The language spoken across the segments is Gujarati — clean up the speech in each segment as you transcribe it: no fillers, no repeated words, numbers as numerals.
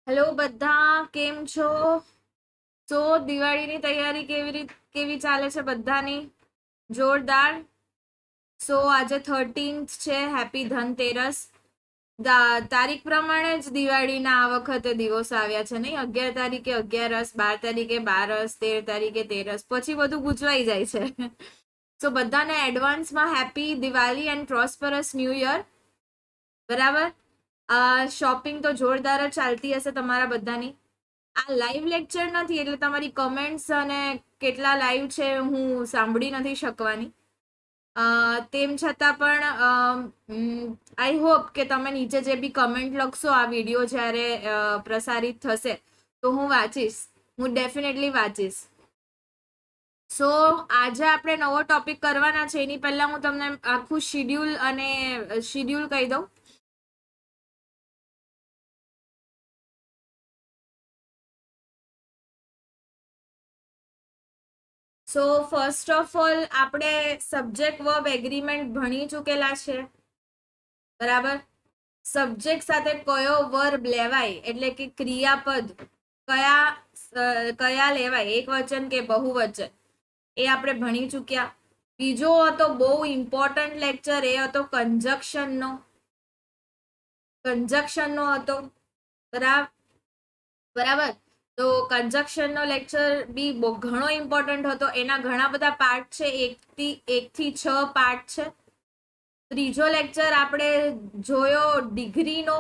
હેલો બધા, કેમ છો? તો દિવાળીની તૈયારી કેવી ચાલે છે બધાની? જોરદાર. સો આજે 13th છે, હેપી ધનતેરસ. તારીખ પ્રમાણે જ દિવાળીના આ વખતે દિવસો આવ્યા છે નહીં? 11 તારીખે 11રસ, 12 તારીખે 12રસ, 13 તારીખે 13રસ, પછી બધું ગુજવાઈ જાય છે. સો બધાને એડવાન્સમાં happy Diwali and prosperous new year. બરાબર. શોપિંગ તો જોરદાર જ ચાલતી હશે તમારા બધાની. આ લાઈવ લેક્ચર નથી એટલે તમારી કમેન્ટ્સ અને કેટલા લાઈવ છે હું સાંભળી નથી શકવાની. તેમ છતાં પણ આઈ હોપ કે તમે નીચે જે બી કમેન્ટ લખશો આ વિડીયો જ્યારે પ્રસારિત થશે તો હું વાંચીશ, હું ડેફિનેટલી વાંચીશ. સો આજે આપણે નવો ટોપિક કરવાના છે. એની પહેલા હું તમને આખું શિડ્યુલ કહી દઉં. સો ફર્સ્ટ ઓફ ઓલ આપણે સબ્જેક્ટ વર્બ એગ્રીમેન્ટ ભણી ચૂકેલા છે, બરાબર. સબ્જેક્ટ સાથે કયો વર્બ લેવાય એટલે કે ક્રિયાપદ કયા લેવાય, એક વચન કે બહુવચન, એ આપણે ભણી ચૂક્યા. બીજો હતો બહુ ઇમ્પોર્ટન્ટ લેક્ચર, એ હતો કંજક્શનનો હતો, બરાબર. તો કંજક્શનનો લેક્ચર બી બહુ ઘણો ઇમ્પોર્ટન્ટ હતો. એના ઘણા બધા પાર્ટ છે, 1 થી 6 પાર્ટ છે. ત્રીજો લેક્ચર આપણે જોયો ડિગ્રીનો,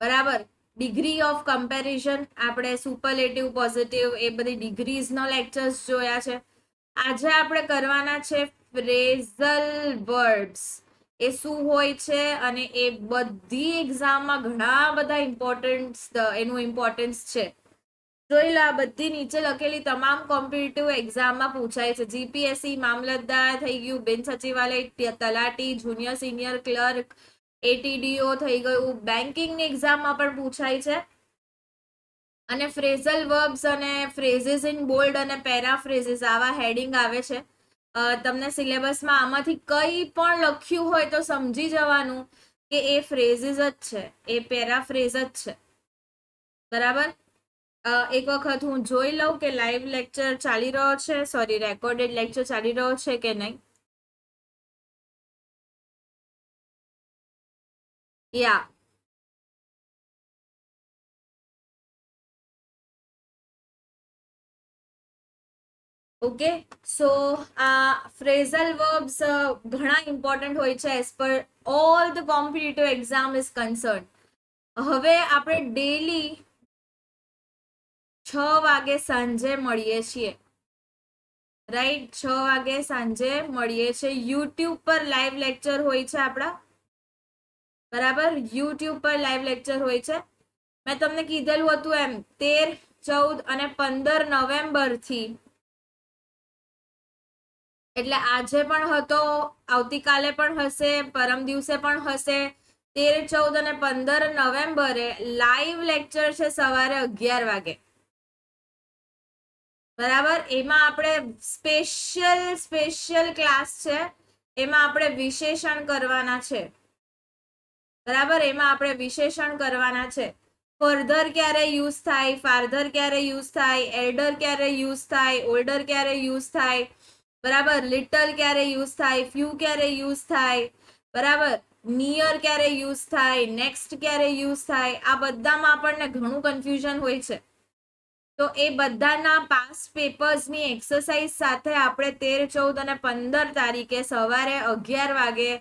બરાબર. ડિગ્રી ઓફ કમ્પેરિઝન, આપણે સુપરલેટિવ, પોઝિટિવ, એ બધી ડિગ્રીઝનો લેક્ચર્સ જોયા છે. આજે આપણે કરવાના છે ફ્રેઝલ વર્બ્સ. એ શું હોય છે અને એ બધી એક્ઝામમાં ઘણા બધા એનું ઇમ્પોર્ટન્સ છે. જોઈ લો, બધી નીચે લખેલી તમામ કોમ્પિટિટિવ એક્ઝામમાં પૂછાય છે. જીપીએસસી, મામલતદાર થઈ ગયું, બિન સચિવાલય તલાટી, જુનિયર સિનિયર ક્લર્ક, એટીડીઓ થઈ ગયું, બેન્કિંગની એક્ઝામમાં પણ પૂછાય છે. અને ફ્રેઝલ વર્બ્સ અને ફ્રેઝિસ ઇન બોલ્ડ અને પેરાફ્રેઝિસ આવા હેડિંગ આવે છે. તમને સિલેબસમાં આમાંથી કંઈ પણ લખ્યું હોય તો સમજી જવાનું કે એ ફ્રેઝિસ જ છે, એ પેરાફ્રેઝ જ છે, બરાબર. એક વખત હું જોઈ લઉં કે લાઈવ લેક્ચર ચાલી રહ્યો છે, સોરી રેકોર્ડેડ લેક્ચર ચાલી રહ્યો છે કે નહીં. Yeah okay. સો આ ફ્રેઝલ વર્બ્સ ઘણા ઇમ્પોર્ટન્ટ હોય છે as per all the competitive exam is concern. હવે આપણે ડેલી 6 વાગે સાંજે મળીએ છીએ, રાઈટ. 6 વાગે સાંજે મળીએ છીએ. યુટ્યુબ પર લાઈવ લેક્ચર હોય છે આપણા, બરાબર. યુટ્યુબ પર લાઈવ લેક્ચર હોય છે. મેં તમને કીધેલું હતું એમ 13, 14 અને 15 નવેમ્બર થી, એટલે આજે પણ હતો, આવતીકાલે પણ હશે, પરમ દિવસે પણ હશે. 13, 14 અને 15 નવેમ્બરે લાઈવ લેક્ચર છે સવારે 11 વાગે, બરાબર. એમાં આપણે સ્પેશિયલ ક્લાસ છે, એમાં આપણે વિશેષણ કરવાના છે, બરાબર. એમાં આપણે વિશેષણ કરવાના છે. ફર્ધર ક્યારે યુઝ થાય, ફાધર ક્યારે યુઝ થાય, એલ્ડર ક્યારે યુઝ થાય, ઓલ્ડર ક્યારે યુઝ થાય, બરાબર. લિટલ ક્યારે યુઝ થાય, ફ્યુ ક્યારે યુઝ થાય, બરાબર. નિયર ક્યારે યુઝ થાય, નેક્સ્ટ ક્યારે યુઝ થાય, આ બધામાં આપણને ઘણું કન્ફ્યુઝન હોય છે. તો એ બધાના પાસ્ટ પેપર્સની એક્સરસાઇઝ સાથે આપણે 13, 14 અને 15 તારીખે સવારે 11 વાગે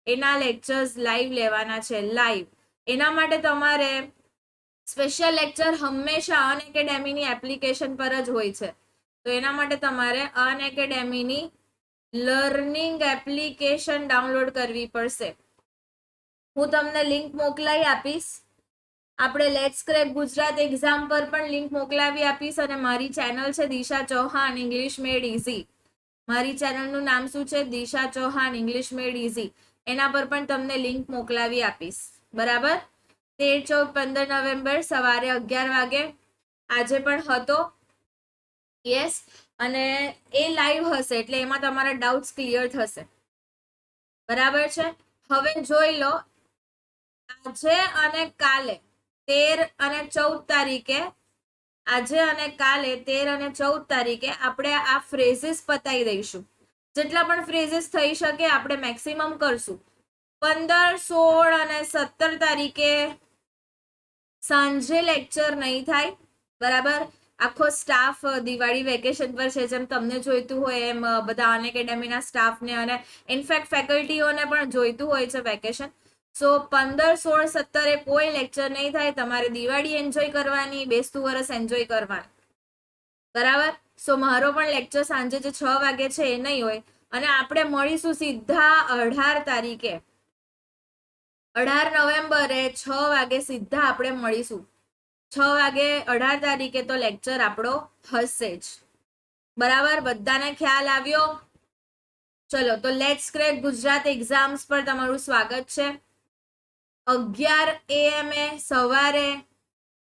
એના લેક્ચર્સ લાઈવ લેવાના છે, લાઈવ. એના માટે તમારે સ્પેશિયલ લેક્ચર હંમેશા અનએકેડેમીની એપ્લિકેશન પર જ હોય છે. તો એના માટે તમારે અનએકેડેમીની લર્નિંગ એપ્લિકેશન ડાઉનલોડ કરવી પડશે. હું તમને લિંક મોકલાવી આપીશ. આપણે લેટ્સ ક્રેક ગુજરાત એક્ઝામ પર પણ લિંક મોકલાવી આપીશ. અને મારી ચેનલ છે દિશા ચૌહાણ ઇંગ્લિશ મેડ ઇઝી. મારી ચેનલનું નામ શું છે? દિશા ચૌહાણ ઇંગ્લિશ મેડ ઇઝી. એના પર પણ તમને લિંક મોકલાવી આપીશ, બરાબર. 13, 14, 15 નવેમ્બર સવારે 11 વાગે આજે પણ હતો, યસ. અને એ લાઈવ હશે એટલે એમાં તમારા ડાઉટ્સ ક્લિયર થશે, બરાબર છે. હવે જોઈ લો, આજે અને કાલે 13 અને 14 તારીખે, આજે અને કાલે 13 અને 14 તારીખે આપણે આ ફ્રેઝિસ પતાવી દઈશું. જેટલા પણ ફ્રેઝિસ થઈ શકે આપણે મેક્સિમમ કરશું. 15, 16 અને 17 તારીખે સાંજે લેક્ચર નહીં થાય, બરાબર. આખો સ્ટાફ દિવાળી વેકેશન પર છે, જેમ તમને જોઈતું હોય એમ બધા અનએકેડમીના સ્ટાફને અને ઇનફેક્ટ ફેકલ્ટીઓને પણ જોઈતું હોય છે વેકેશન. સો 15, 16, 17 કોઈ લેક્ચર નહીં થાય. તમારે દિવાળી એન્જોય કરવાની, બેસતું વરસ એન્જોય કરવાનું, બરાબર. સો મારો પણ લેક્ચર સાંજે જે 6 વાગે છે એ નહીં હોય. અને આપણે મળીશું સીધા 18 તારીખે, 18 નવેમ્બરે 6 વાગે સીધા આપણે મળીશું. 6 વાગે 18 તારીખે તો લેક્ચર આપણો હશે જ, બરાબર. બધાને ખ્યાલ આવ્યો? ચલો, તો લેટ્સ ક્રેક ગુજરાત એક્ઝામ્સ પર તમારું સ્વાગત છે. 11 AM સવારે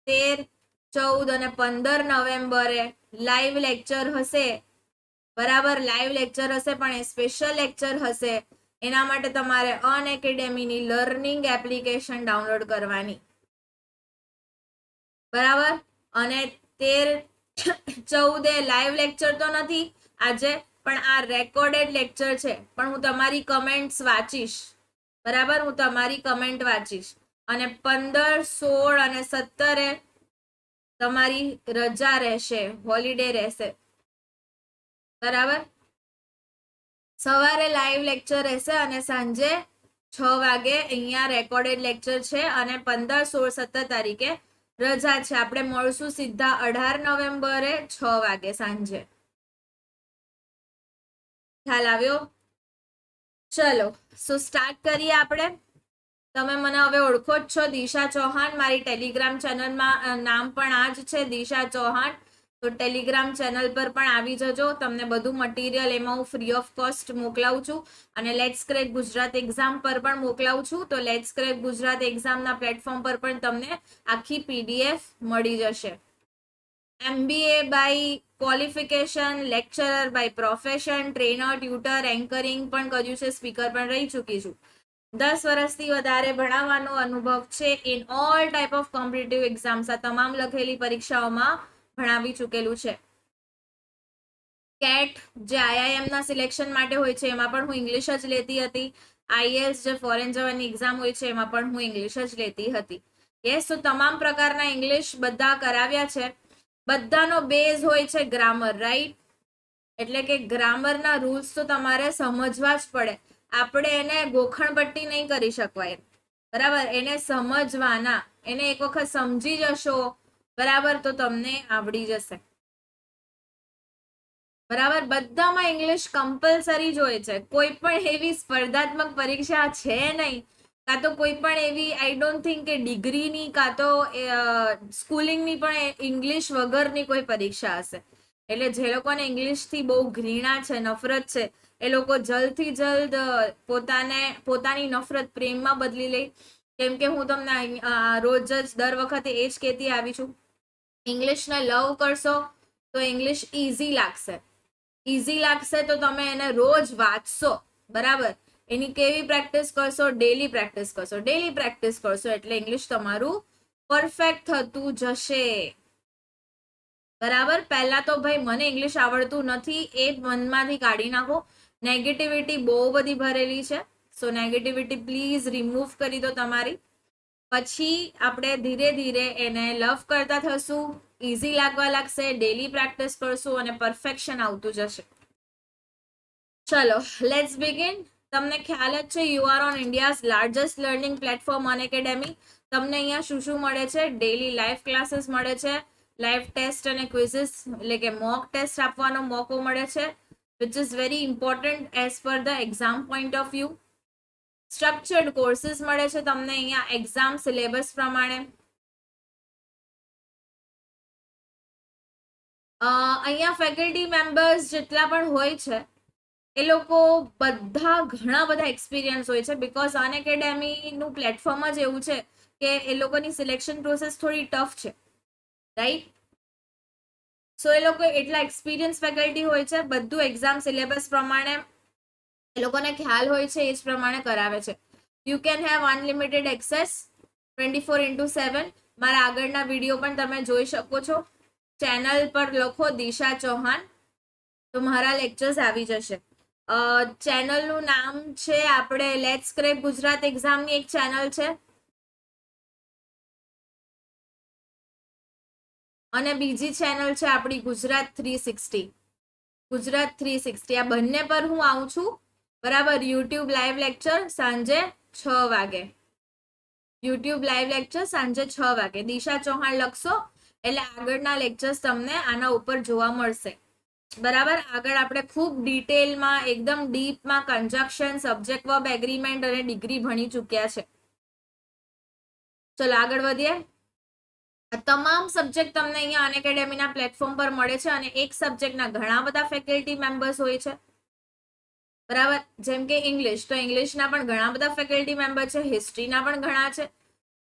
13, 14 અને 15 નવેમ્બરે લાઈવ લેક્ચર હશે, બરાબર. લાઈવ લેક્ચર હશે, પણ એ સ્પેશિયલ લેક્ચર હશે. એના માટે તમારે અનએકેડમીની લર્નિંગ એપ્લિકેશન ડાઉનલોડ કરવાની, બરાબર. અને 13, 14 લાઈવ લેક્ચર તો નથી આજે, પણ આ રેકોર્ડેડ લેક્ચર છે. પણ હું તમારી કમેન્ટ્સ વાંચીશ, બરાબર. હું તમારી કમેન્ટ વાંચીશ. અને 15, 16 અને 17 તમારી રજા રહેશે, હોલિડે રહેશે, બરાબર. સવારે લાઈવ લેક્ચર રહેશે અને સાંજે 6 વાગે અહીંયા રેકોર્ડેડ લેક્ચર છે. અને 15, 16, 17 તારીખે રજા છે. આપણે મળશું સીધા 18 નવેમ્બરે 6 વાગે સાંજે. ખ્યાલ આવ્યો? ચલો, સો સ્ટાર્ટ કરીએ આપણે. તમે મને હવે ઓળખો જ છો, દિશા ચૌહાણ. મારી ટેલિગ્રામ ચેનલમાં નામ પણ આ જ છે, દિશા ચૌહાણ. તો ટેલિગ્રામ ચેનલ પર પણ આવી જજો. તમને બધું મટીરિયલ એમાં હું ફ્રી ઓફ કોસ્ટ મોકલાવું છું. અને લેટ્સ ક્રેક ગુજરાત એક્ઝામ પર પણ મોકલાવું છું. તો લેટ્સ ક્રેક ગુજરાત એક્ઝામના પ્લેટફોર્મ પર પણ તમને આખી PDF મળી જશે. MBA by qualification, lecturer by profession, trainer, tutor, anchoring પણ કર્યું છે, સ્પીકર પણ રહી ચૂકી છું. 10 વર્ષથી વધારે ભણાવવાનો અનુભવ છે in all type of competitive exams. આ તમામ લખેલી પરીક્ષાઓમાં ભણાવી ચૂકેલું છે. કેટ જે IIM ના સિલેક્શન માટે હોય છે એમાં પણ હું ઇંગ્લિશ જ લેતી હતી. IELTS જે ફોરેન જવાની એક્ઝામ હોય છે એમાં પણ હું ઇંગ્લિશ જ લેતી હતી. યસ, તો તમામ પ્રકારના ઇંગ્લિશ બધા કરાવ્યા છે. બધાનો બેઝ હોય છે ગ્રામર, રાઈટ. એટલે કે ગ્રામરના રૂલ્સ તો તમારે સમજવા જ પડે. આપણે એને ગોખણપટ્ટી નહીં કરી શકવાય, બરાબર. એને સમજવાના, એને એક વખત સમજી જશો, બરાબર, તો તમને આવડી જશે, બરાબર. બધામાં ઇંગ્લિશ કમ્પલસરી જ હોય છે. કોઈ પણ એવી સ્પર્ધાત્મક પરીક્ષા છે નહીં, કાં તો કોઈ પણ એવી આઈ ડોન્ટ થિંક કે ડિગ્રીની કાં તો સ્કૂલિંગની પણ ઇંગ્લિશ વગરની કોઈ પરીક્ષા હશે. એટલે જે લોકોને ઇંગ્લિશથી બહુ ઘૃણા છે, નફરત છે, એ લોકો જલ્દથી જલ્દ પોતાની નફરત પ્રેમમાં બદલી લે. કેમ કે હું તમને રોજ જ દર વખતે એ જ કહેતી આવી છું, ઇંગ્લિશને લવ કરશો તો ઇંગ્લિશ ઇઝી લાગશે. ઇઝી લાગશે તો તમે એને રોજ વાંચશો, બરાબર. એની કેવી પ્રેક્ટિસ કરશો? ડેલી પ્રેક્ટિસ કરશો. ડેલી પ્રેક્ટિસ કરશો એટલે ઇંગ્લિશ તમારું પરફેક્ટ થતું જશે, બરાબર. પહેલા તો ભાઈ મને ઇંગ્લિશ આવડતું નથી એ મનમાંથી કાઢી નાખો. નેગેટિવિટી બહુ બધી ભરેલી છે. સો નેગેટિવિટી પ્લીઝ રિમૂવ કરી દો તમારી. પછી આપણે ધીરે ધીરે એને લવ કરતા થશું, ઇઝી લાગવા લાગશે, ડેલી પ્રેક્ટિસ કરશું અને પરફેક્શન આવતું જશે. ચલો, લેટ્સ બિગિન. તમને ખ્યાલ જ છે, you are on India's largest learning platform Unacademy. તમને અહીંયા શું શું મળે છે? ડેલી લાઈવ ક્લાસીસ મળે છે, લાઈવ ટેસ્ટ અને ક્વિઝિસ એટલે કે મોક ટેસ્ટ આપવાનો મોકો મળે છે, which is very important as per the exam point of view. Structured courses મળે છે તમને અહીંયા એક્ઝામ સિલેબસ પ્રમાણે. અહીંયા ફેકલ્ટી મેમ્બર્સ જેટલા પણ હોય છે એ લોકો બધા ઘણા બધા એક્સપિરિયન્સ હોય છે, બીકોઝ અનએકેડમીનું પ્લેટફોર્મ જ એવું છે કે એ લોકોની સિલેક્શન પ્રોસેસ થોડી ટફ છે, રાઈટ. સો એ લોકો એટલા એક્સપિરિયન્સ ફેકલ્ટી હોય છે, બધું એક્ઝામ સિલેબસ પ્રમાણે એ લોકોને ખ્યાલ હોય છે, એ જ પ્રમાણે કરાવે છે. You can have unlimited access 24/7. મારા આગળના વિડીયો પણ તમે જોઈ શકો છો. ચેનલ પર લખો દિશા ચૌહાણ તો મારા લેક્ચર્સ આવી જશે. ચેનલનું નામ છે આપણે લેટ્સ ક્રેક ગુજરાત એક્ઝામની એક ચેનલ છે અને બીજી ચેનલ છે આપણી ગુજરાત 360. ગુજરાત 360 આ બંને પર હું આવું છું બરાબર. યુટ્યુબ લાઈવ લેક્ચર સાંજે 6 વાગે. યુટ્યુબ લાઈવ લેક્ચર સાંજે 6 વાગે દિશા ચૌહાણ લખશો એટલે આગળના લેક્ચર્સ તમને આના ઉપર જોવા મળશે બરાબર. આગળ આપણે ખૂબ ડિટેલમાં એકદમ ડીપમાં કન્જક્શન, સબ્જેક્ટ વર્બ એગ્રીમેન્ટ અને ડિગ્રી ભણી ચૂક્યા છે. ચલો આગળ વધીએ. તમામ સબ્જેક્ટ તમને અહીંયા અનએકેડેમીના પ્લેટફોર્મ પર મળે છે અને એક સબ્જેક્ટના ઘણા બધા ફેકલ્ટી મેમ્બર્સ હોય છે બરાબર. જેમ કે ઇંગ્લિશ, તો ઇંગ્લિશના પણ ઘણા બધા ફેકલ્ટી મેમ્બર છે, હિસ્ટ્રીના પણ ઘણા છે.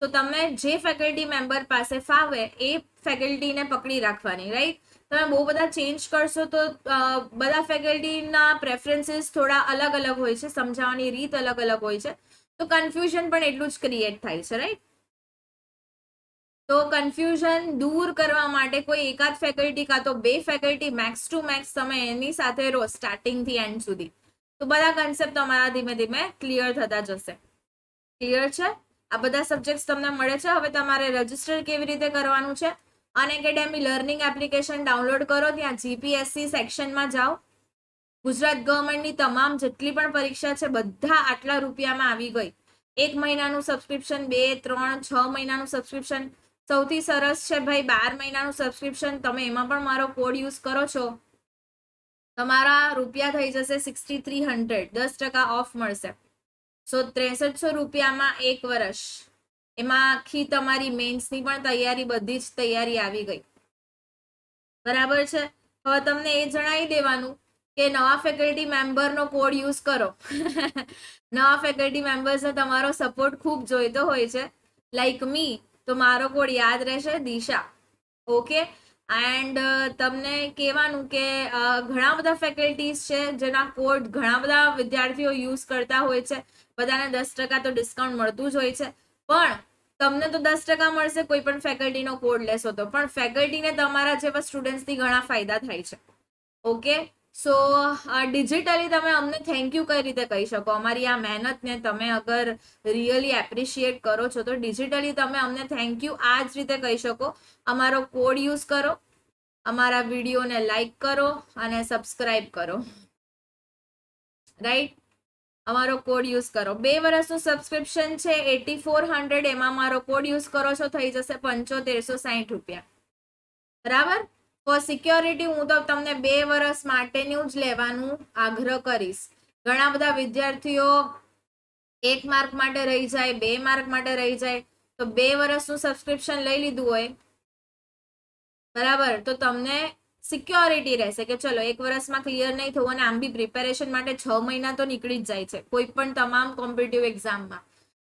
તો તમે જે ફેકલ્ટી મેમ્બર પાસે ફાવે એ ફેકલ્ટીને પકડી રાખવાની, રાઈટ. તમે બહુ બધા ચેન્જ કરશો તો બધા ફેકલ્ટીના પ્રેફરન્સીસ થોડા અલગ અલગ હોય છે, સમજાવવાની રીત અલગ અલગ હોય છે, તો કન્ફ્યુઝન પણ એટલું જ ક્રિએટ થાય છે, રાઈટ. તો કન્ફ્યુઝન દૂર કરવા માટે કોઈ એકાદ ફેકલ્ટી કાં તો બે ફેકલ્ટી મેક્સ ટુ મેક્સ તમે એની સાથે રહો સ્ટાર્ટિંગથી એન્ડ સુધી, તો બધા કન્સેપ્ટ તમારા ધીમે ધીમે ક્લિયર થતા જશે. ક્લિયર છે? આ બધા સબ્જેક્ટ તમને મળે છે. હવે તમારે રજીસ્ટર કેવી રીતે કરવાનું છે? અનએકેડેમી લર્નિંગ એપ્લિકેશન ડાઉનલોડ કરો, ત્યાં જીપીએસસી સેક્શનમાં જાઓ. ગુજરાત ગવર્મેન્ટની તમામ જેટલી પણ પરીક્ષા છે બધા આટલા રૂપિયામાં આવી ગઈ. 1 મહિનાનું સબસ્ક્રિપ્શન, 2, 3, 6 મહિનાનું સબસ્ક્રિપ્શન. સૌથી સરસ છે ભાઈ 12 મહિનાનું સબસ્ક્રિપ્શન. તમે એમાં પણ મારો કોડ યુઝ કરો છો, તમારા રૂપિયા થઈ જશે 6300, 10% ઓફ મળશે. સો 6300 રૂપિયામાં 1 વર્ષ, એમાં આખી તમારી મેન્સની પણ તૈયારી, બધી જ તૈયારી આવી ગઈ બરાબર છે. હવે તમને એ જણાવી દેવાનું કે નવા ફેકલ્ટી મેમ્બરનો કોડ યુઝ કરો. નવા ફેકલ્ટી મેમ્બર્સને તમારો સપોર્ટ ખૂબ જોઈતો હોય છે, લાઈક મી. તો મારો કોડ યાદ રહેશે દિશા. ઓકે. એન્ડ તમને કહેવાનું કે ઘણા બધા ફેકલ્ટીઝ છે જેના કોડ ઘણા બધા વિદ્યાર્થીઓ યુઝ કરતા હોય છે. બધાને 10% તો ડિસ્કાઉન્ટ મળતું જ હોય છે, પણ તમને તો 10% મળશે કોઈ પણ ફેકલ્ટીનો કોડ લેશો તો, પણ ફેકલ્ટીને તમારા જેવા સ્ટુડન્ટ્સથી ઘણા ફાયદા થાય છે. ઓકે. સો ડિજિટલી તમે અમને થેન્ક યુ કઈ રીતે કહી શકો? અમારી આ મહેનતને તમે અગર રિયલી એપ્રિશિએટ કરો છો તો ડિજિટલી તમે અમને થેન્ક યુ આ જ રીતે કહી શકો. અમારો કોડ યુઝ કરો, અમારા વિડીયોને લાઈક કરો અને સબસ્ક્રાઇબ કરો, રાઈટ. અમારો કોડ યુઝ કરો. 2 વર્ષનું સબસ્ક્રિપ્શન છે 8400, એમાં મારો કોડ યુઝ કરો છો થઈ જશે 7560 રૂપિયા બરાબર. ફોર સિક્યોરિટી હું તો તમને 2 વર્ષ માટેનું જ લેવાનું આગ્રહ કરીશ. ઘણા બધા વિદ્યાર્થીઓ 1 માર્ક માટે રહી જાય, 2 માર્ક માટે રહી જાય, તો 2 વર્ષનું સબસ્ક્રિપ્શન લઈ લીધું હોય બરાબર, તો તમને સિક્યોરિટી રહેશે કે ચલો 1 વર્ષમાં ક્લિયર નહીં થવું, અને આમ બી પ્રિપેરેશન માટે 6 મહિના તો નીકળી જ જાય છે કોઈ પણ તમામ કોમ્પિટિટિવ એક્ઝામમાં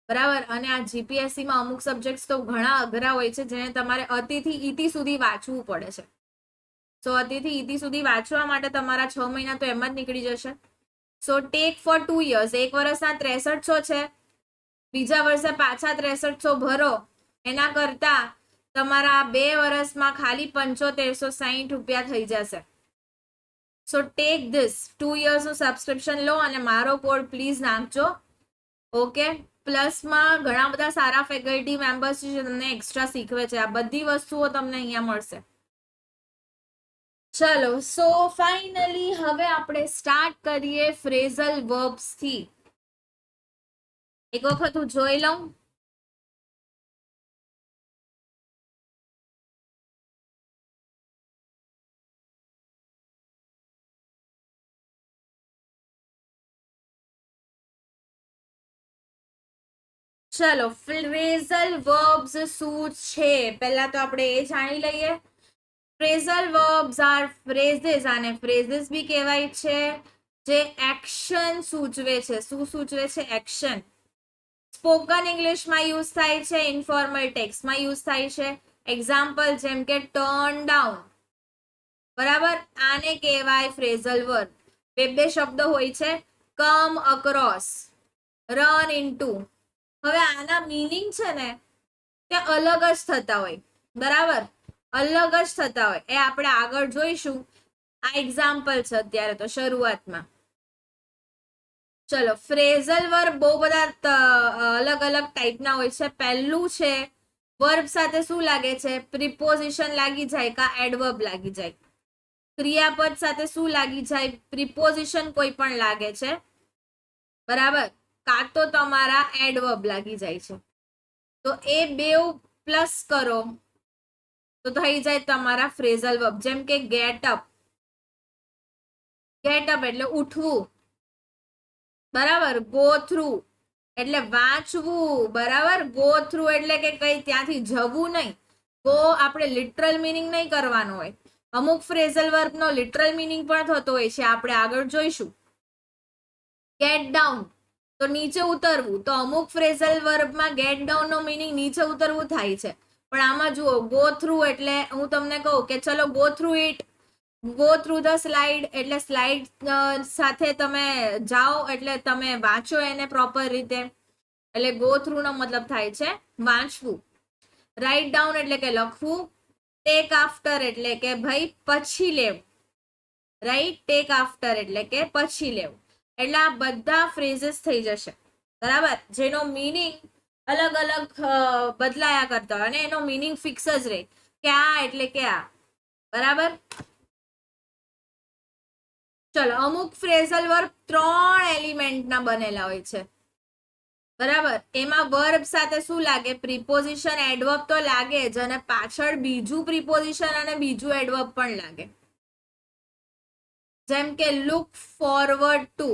બરાબર. અને આ જીપીએસસીમાં અમુક સબ્જેક્ટ્સ તો ઘણા અઘરા હોય છે જેને તમારે અતિથી ઈટી સુધી વાંચવું પડે છે. સો અતિથી ઈટી સુધી વાંચવા માટે તમારા 6 મહિના તો એમ જ નીકળી જશે. સો ટેક ફોર 2 years. 1 વર્ષના 6300 છે, બીજા વર્ષે પાછા 6300 ભરો, એના કરતા તમારા 2 વર્ષમાં ખાલી 7560 રૂપિયા થઈ જશે. સો ટેક ધીસ 2 yearsનું સબસ્ક્રિપ્શન લો અને મારો કોડ પ્લીઝ નાખજો. ઓકે. પ્લસમાં ઘણા બધા સારા ફેકલ્ટી મેમ્બર્સ છે જે તમને એક્સ્ટ્રા શીખવે છે. આ બધી વસ્તુઓ તમને અહીંયા મળશે. ચલો, સો ફાઇનલી હવે આપણે સ્ટાર્ટ કરીએ ફ્રેઝલ વર્બ્સ થી. એક વખત હું જોઈ લઉં. ચલો, ફ્રેઝલ વર્બ્સ શું છે પહેલા તો આપણે એ જાણી લઈએ. ફ્રેઝલ વર્બ્સ આર ફ્રેઝીસ, આને ફ્રેઝીસ બી કહેવાય છે, જે એક્શન સૂચવે છે. શું સૂચવે છે? એક્શન. સ્પોકન ઇંગ્લિશમાં યુઝ થાય છે, ઇન્ફોર્મલ ટેક્સ્ટમાં યુઝ થાય છે. એક્ઝામ્પલ જેમ કે ટર્ન ડાઉન બરાબર, આને કહેવાય ફ્રેઝલ વર્બ. બે શબ્દો હોય છે, કમ અક્રોસ, રન ઇનટુ. હવે આના મીનિંગ છે ને તે અલગ જ થતા હોય, બરાબર, અલગ જ થતા હોય. એ આપણે આગળ જોઈશું. આ એક્ઝામ્પલ છે અત્યારે તો શરૂઆતમાં. ચલો, ફ્રેઝલ વર્બ બહુ બધા અલગ અલગ ટાઈપના હોય છે. પહેલું છે, વર્બ સાથે શું લાગે છે? પ્રિપોઝિશન લાગી જાય કા એડવર્બ લાગી જાય. ક્રિયાપદ સાથે શું લાગી જાય? પ્રિપોઝિશન કોઈ પણ લાગે છે, બરાબર, કાં તો તમારા એડવર્બ લાગી જાય છે. તો એ બેવ પ્લસ કરો તો થઈ જાય તમારા ફ્રેઝલ વર્બ. જેમ કે ગેટ અપ. ગેટ અપ એટલે ઉઠવું, બરાબર. ગો થ્રુ એટલે વાંચવું, બરાબર. ગો થ્રુ એટલે કે કઈ ત્યાંથી જવું નહીં. ગો આપણે લિટરલ મિનિંગ નહીં કરવાનો હોય. અમુક ફ્રેઝલ વર્બ નો લિટરલ મિનિંગ પણ થતો હોય છે, આપણે આગળ જોઈશું. ગેટ ડાઉન તો નીચે ઉતરવું. તો અમુક phrasal વર્બમાં gate down no meaning નીચે ઉતરવું થાય છે, પણ આમાં જુઓ ગો થ્રુ એટલે હું તમને કહું કે ચલો go through it, go through the slide એટલે સ્લાઇડ સાથે તમે જાઓ એટલે તમે વાંચો એને પ્રોપર રીતે. એટલે ગો થ્રુ નો મતલબ થાય છે વાંચવું. રાઇટ ડાઉન એટલે કે લખવું. ટેક આફ્ટર એટલે કે ભાઈ પછી લેવું, રાઈટ. ટેક આફ્ટર એટલે કે પછી લેવું. એટલે આ બધા ફ્રેઝીસ થઈ જશે, બરાબર, જેનો મીનિંગ અલગ અલગ બદલાયા કરતા હોય અને એનો મીનિંગ ફિક્સ જ રહે કે આ એટલે કે આ, બરાબર. ચલો, અમુક ફ્રેઝલ વર્બ 3 એલિમેન્ટના બનેલા હોય છે, બરાબર. એમાં વર્બ સાથે શું લાગે? પ્રિપોઝિશન, એડવર્બ તો લાગે જ, અને પાછળ બીજું પ્રિપોઝિશન અને બીજું એડવર્બ પણ લાગે. જેમ કે look forward to,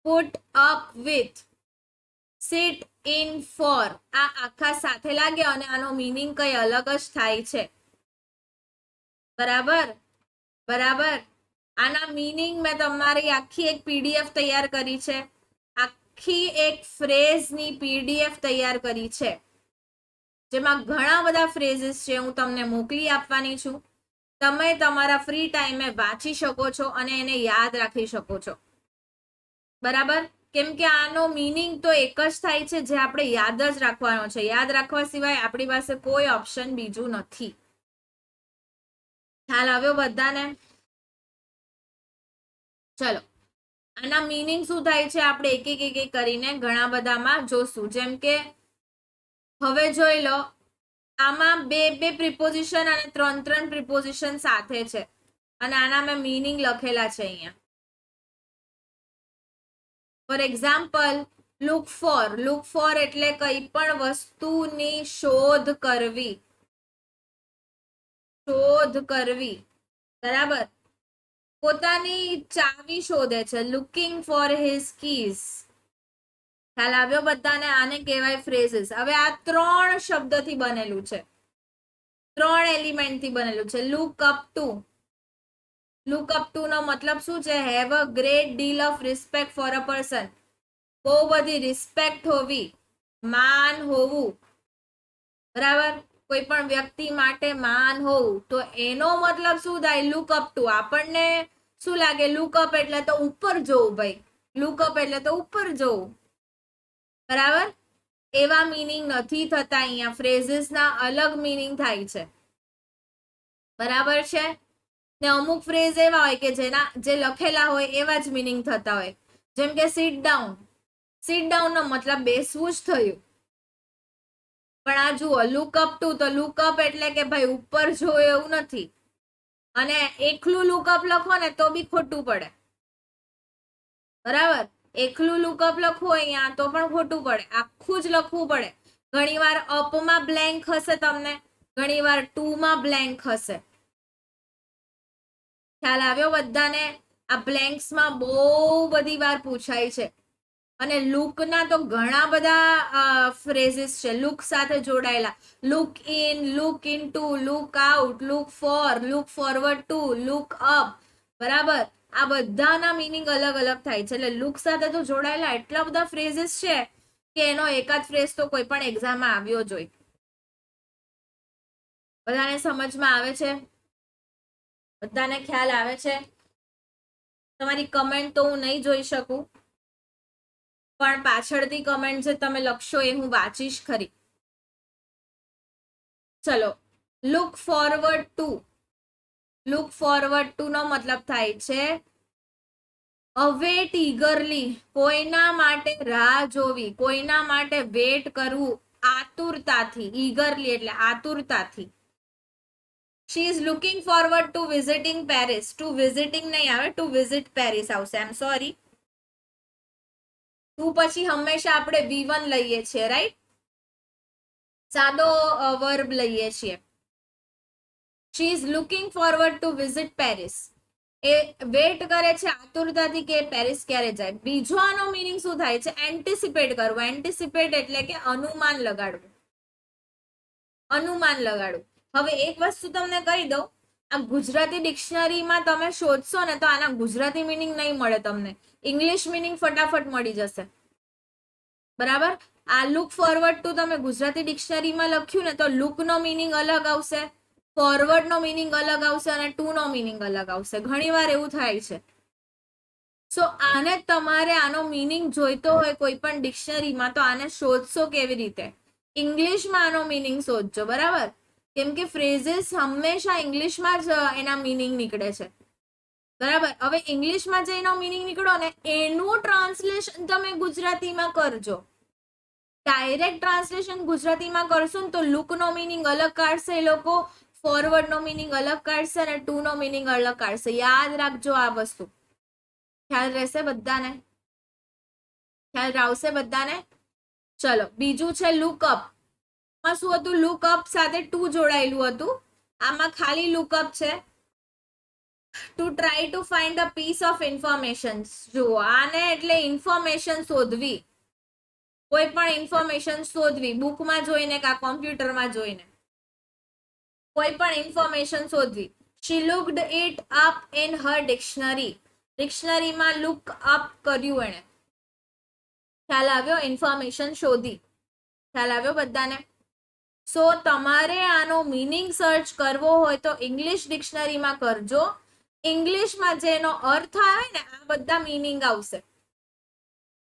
put up with, sit in for. આ આખા સાથે લાગે અને આનો મીનિંગ કઈ અલગ જ થાય છે, બરાબર, બરાબર. આના મીનિંગ મેં તમારી આખી એક પીડીએફ તૈયાર કરી છે, આખી એક ફ્રેઝની પીડીએફ તૈયાર કરી છે, જેમાં ઘણા બધા ફ્રેઝીસ છે. હું તમને મોકલી આપવાની છું. તમે તમારા ફ્રી ટાઈમે વાંચી શકો છો અને એને યાદ રાખી શકો છો, બરાબર. કેમ કે આનો મીનિંગ તો એક જ થાય છે, જે આપણે યાદ જ રાખવાનો છે. યાદ રાખવા સિવાય આપણી પાસે કોઈ ઓપ્શન બીજું નથી. ખ્યાલ આવ્યો બધાને? ચલો, આના મીનિંગ શું થાય છે આપણે એક એક કરીને ઘણા બધામાં જોશું. જેમ કે હવે જોઈ લો, આમાં બે પ્રિપોઝિશન અને 3 પ્રિપોઝિશન સાથે છે, અને આના મેં મીનિંગ લખેલા છે અહીંયા. For example, look for. Look four એટલે કઈ પણ વસ્તુની શોધ કરવી, શોધ કરવી, બરાબર. પોતાની ચાવી શોધે છે, લુકિંગ ફોર હિઝ કીઝ. ખ્યાલ આવ્યો બધાને? આને કહેવાય ફ્રેઝીસ. હવે આ 3 શબ્દથી બનેલું છે, 3 એલિમેન્ટથી બનેલું છે. Look up to. Look up to નો મતલબ શું છે? Have a great deal of respect for a person. બહુ બધી રિસ્પેક્ટ હોવી, માન હોવું, બરાબર. કોઈ પણ વ્યક્તિ માટે માન હોવું. તો એનો મતલબ શું થાય? Look up two. આપણને શું લાગે? લુક અપ એટલે તો ઉપર જોવું, ભાઈ. લુક અપ એટલે તો ઉપર જોવું, બરાબર. એવા મીનિંગ નથી થતા અહીંયા. ફ્રેઝીસના અલગ મીનિંગ થાય છે, બરાબર છે. ને અમુક ફ્રેઝ એવા હોય કે જે લખેલા હોય એવા જ મીનિંગ થતા હોય. જેમ કે સિટ ડાઉન. સિટ ડાઉન નો મતલબ બેસવું જ થયું, પણ આ જુઓ લુકઅપ ટુ, તો લુકઅપ એટલે કે ભાઈ ઉપર જો એવું નથી. અને એકલું લુકઅપ લખો ને તો બી ખોટું પડે, બરાબર. એકલું લુકઅપ લખવું અહીંયા તો પણ ખોટું પડે, આખું જ લખવું પડે. ઘણીવાર અપમાં બ્લેન્ક હશે તમને, ઘણીવાર ટુમાં બ્લેન્ક હશે. ખ્યાલ આવ્યો બધાને? આ બ્લેન્ક્સમાં બહુ બધી વાર પૂછાય છે. અને લુકના તો ઘણા બધા ફ્રેઝીસ છે લુક સાથે જોડાયેલા. Look in, look in to, look out, look for, look forward to, look up, બરાબર. આ બધાના મીનિંગ અલગ અલગ થાય છે. એટલે લુક સાથે તો જોડાયેલા એટલા બધા ફ્રેઝીસ છે કે એનો એકાદ ફ્રેઝ તો કોઈ પણ એક્ઝામમાં આવ્યો જ હોય. બધાને સમજમાં આવે છે? બધાને ખ્યાલ આવે છે? તમારી કમેન્ટ તો હું નહીં જોઈ શકું. પણ પાછળથી કમેન્ટ જે તમે લખશો એ હું વાંચીશ ખરી. ચલો, look forward to. Look forward to નો મતલબ થાય છે અવેટ ઈગરલી, કોઈના માટે રાહ જોવી, કોઈના માટે વેટ કરવું આતુરતાથી. ઈગરલી એટલે આતુરતાથી. She is looking forward to visiting Paris. To visiting નહીં આવે, ટુ વિઝિટ પેરિસ આવશે. આઈ એમ સોરી. ટુ પછી હંમેશા આપણે V1 લઈએ છીએ, રાઈટ? સાદો વર્બ લઈએ છીએ. She is looking forward to visit Paris. એ વેટ કરે છે આતુરતાથી કે પેરિસ ક્યારે જાય. બીજો આનો મીનિંગ શું થાય છે? એન્ટિસિપેટ કરવું. એન્ટિસિપેટ એટલે કે અનુમાન લગાડવું. અનુમાન લગાડવું. હવે એક વસ્તુ તમને કહી દઉં, આ ગુજરાતી ડિક્શનરીમાં તમે શોધશો ને તો આના ગુજરાતી મીનિંગ નહીં મળે તમને. ઇંગ્લિશ મીનિંગ ફટાફટ મળી જશે. બરાબર? આ લુક ફોરવર્ડ ટુ તમે ગુજરાતી ડિક્શનરીમાં લખ્યું ને તો લુક નો મીનિંગ અલગ આવશે, ફોરવર્ડ નો મીનિંગ અલગ આવશે અને ટુ નો મીનિંગ અલગ આવશે. ઘણીવાર એવું થાય છે. સો આને તમારે આનો મીનિંગ જોઈતો હોય કોઈ પણ ડિક્શનરીમાં તો આને શોધશો કેવી રીતે? ઇંગ્લિશમાં આનો મીનિંગ શોધજો. બરાબર? કેમ કે ફ્રેઝીસ હંમેશા ઇંગ્લિશમાં જ એના મીનિંગ નીકળે છે. બરાબર? હવે ઇંગ્લિશમાં જે એનો મીનિંગ નીકળો ને એનું ટ્રાન્સલેશન તમે ગુજરાતીમાં કરજો. ડાયરેક્ટ ટ્રાન્સલેશન ગુજરાતીમાં કરશો ને તો લુક નો મીનિંગ અલગ કાઢશે એ લોકો, ફોરવર્ડ નો મીનિંગ અલગ કાઢશે અને ટુ નો મીનિંગ અલગ કાઢશે. યાદ રાખજો આ વસ્તુ. ખ્યાલ રહેશે બધાને? ખ્યાલ આવશે બધાને? ચલો, બીજું છે લુકઅપ. માં શું હતું? લુકઅપ સાથે ટુ જોડાયેલું હતું. આમાં ખાલી લુકઅપ છે. To try to find a piece of information. જુઓ, આને એટલે ઇન્ફોર્મેશન શોધવી. કોઈ પણ ઇન્ફોર્મેશન શોધવી, બુકમાં જોઈને કે કોમ્પ્યુટરમાં જોઈને કોઈ પણ ઇન્ફોર્મેશન શોધવી. She looked it up in her dictionary. ડિક્શનરીમાં લુક અપ કર્યું એને. ખ્યાલ આવ્યો? ઇન્ફોર્મેશન શોધી. ખ્યાલ આવ્યો બધાને? સો તમારે આનો મીનિંગ સર્ચ કરવો હોય તો ઇંગ્લિશ ડિક્શનરીમાં કરજો. ઇંગ્લિશમાં જેનો અર્થ આવે ને આ બધા મીનિંગ આવશે.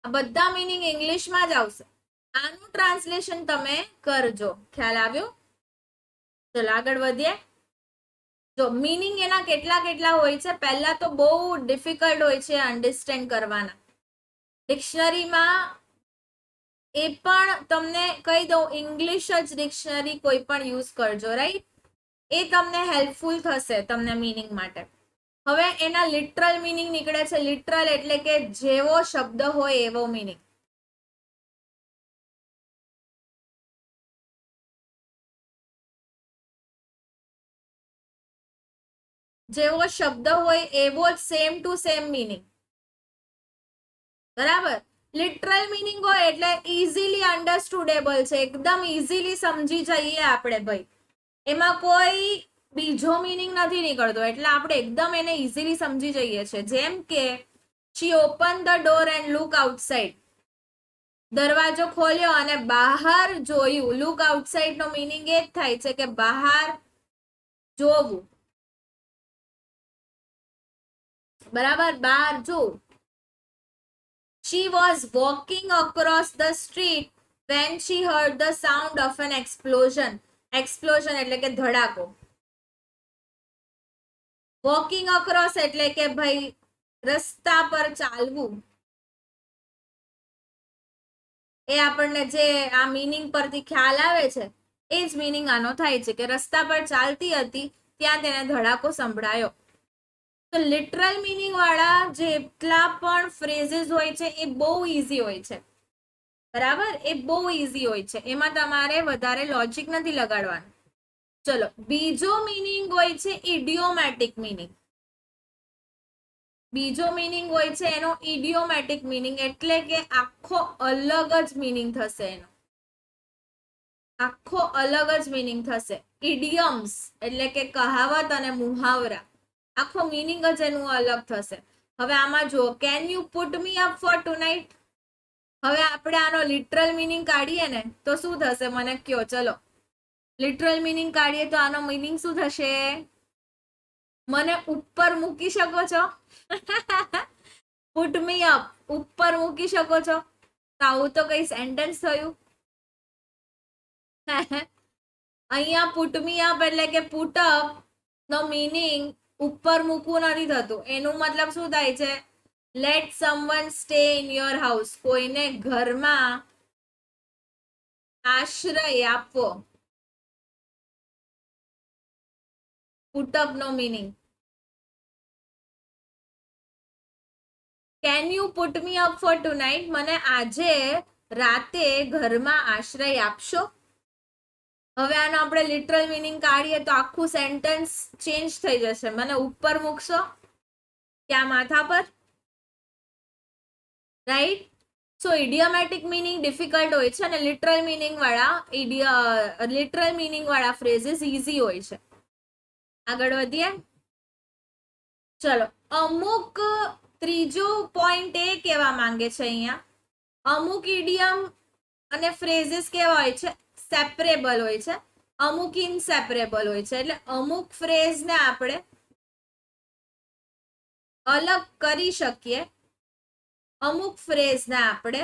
આ બધા મીનિંગ ઇંગ્લિશમાં જ આવશે. આનું ટ્રાન્સલેશન તમે કરજો. ખ્યાલ આવ્યો? ચલો આગળ વધીએ. જો મીનિંગ એના કેટલા કેટલા હોય છે. પહેલા તો બહુ ડિફિકલ્ટ હોય છે અન્ડરસ્ટેન્ડ કરવાના. ડિક્શનરીમાં એ પણ તમને કહી દઉં, ઇંગ્લિશ જ ડિક્શનરી કોઈ પણ યુઝ કરજો, રાઈટ? એ તમને હેલ્પફુલ થશે તમને મીનિંગ માટે. હવે એના લિટરલ મીનિંગ નીકળે છે. લિટરલ એટલે કે જેવો શબ્દ હોય એવો મીનિંગ. જેવો શબ્દ હોય એવો જ સેમ ટુ સેમ મીનિંગ. બરાબર? લિટરલ મીનિંગ હોય એટલે ઇઝીલી અન્ડરસ્ટુડેબલ છે. એકદમ ઇઝીલી સમજી જઈએ આપણે ભાઈ. એમાં કોઈ બીજો મીનિંગ નથી નીકળતો એટલે આપણે એકદમ એને ઇઝીલી સમજી જઈએ છીએ. જેમ કે she open the door and look outside. દરવાજો ખોલ્યો અને બહાર જોયું. લુક આઉટસાઇડ નો મીનિંગ એ જ થાય છે કે બહાર જોવું. બરાબર? બહાર જોવું. She was walking across the street when she heard the sound of an explosion. Explosion એટલે કે ધડાકો. Walking across એટલે કે ભાઈ રસ્તા પર ચાલવું. એ આપણને જે આ મીનિંગ પરથી ખ્યાલ આવે છે એ જ મીનિંગ આનો થાય છે કે રસ્તા પર ચાલતી હતી ત્યાં તેને ધડાકો સંભળાયો. તો લિટરલ મીનિંગ વાળા જેટલા પણ ફ્રેઝીસ હોય છે એ બહુ ઈઝી હોય છે. બરાબર? એ બહુ ઈઝી હોય છે. એમાં તમારે વધારે લોજિક નથી લગાડવાનું. ચલો, બીજો મીનિંગ હોય છે ઇડિયોમેટિક મીનિંગ. બીજો મીનિંગ હોય છે એનો ઇડિયોમેટિક મીનિંગ એટલે કે આખો અલગ જ મીનિંગ થશે એનો. આખો અલગ જ મીનિંગ થશે. ઇડિયમ્સ એટલે કે કહાવત અને મુહાવરા. આખો મીનિંગ જ એનું અલગ થશે. હવે આમાં જુઓ, can you put me up for tonight. હવે આપણે આનો લિટરલ મીનિંગ કાઢીએ ને તો શું થશે મને કયો? ચલો, લિટરલ મીનિંગ કાઢીએ તો આનો મીનિંગ શું થશે? મને ઉપર મૂકી શકો છો? પુટ મી અપ, ઉપર મૂકી શકો છો. તો આવું તો કઈ સેન્ટેન્સ થયું? અહીંયા પુટ મી અપ એટલે કે પુટ અપ નો મીનિંગ ઉપર મૂકવું નથી થતું. એનું મતલબ શું થાય છે? Let someone stay in your house. કોઈને ઘરમાં આશ્રય આપવો. પુટ અપ નો meaning. Can you put me up for tonight? મને આજે રાતે ઘરમાં આશ્રય આપશો. હવે આનો આપણે લિટરલ મીનિંગ કાઢીએ તો આખું સેન્ટેન્સ ચેન્જ થઈ જશે. મને ઉપર મૂકશો ક્યાં માથા પર, રાઈટ? સો ઇડિયોમેટિક મીનિંગ ડિફિકલ્ટ હોય છે અને લિટરલ મીનિંગ વાળા ફ્રેઝીસ ઇઝી હોય છે. આગળ વધીએ. ચલો, અમુક ત્રીજો પોઈન્ટ એ કહેવા માંગે છે અહીંયા, અમુક ઇડિયમ અને ફ્રેઝીસ કેવા હોય છે? સેપરેબલ હોય છે, અમુક ઇનસેપરેબલ હોય છે. એટલે અમુક ફ્રેઝને આપણે અલગ કરી શકીએ, અમુક ફ્રેઝને આપણે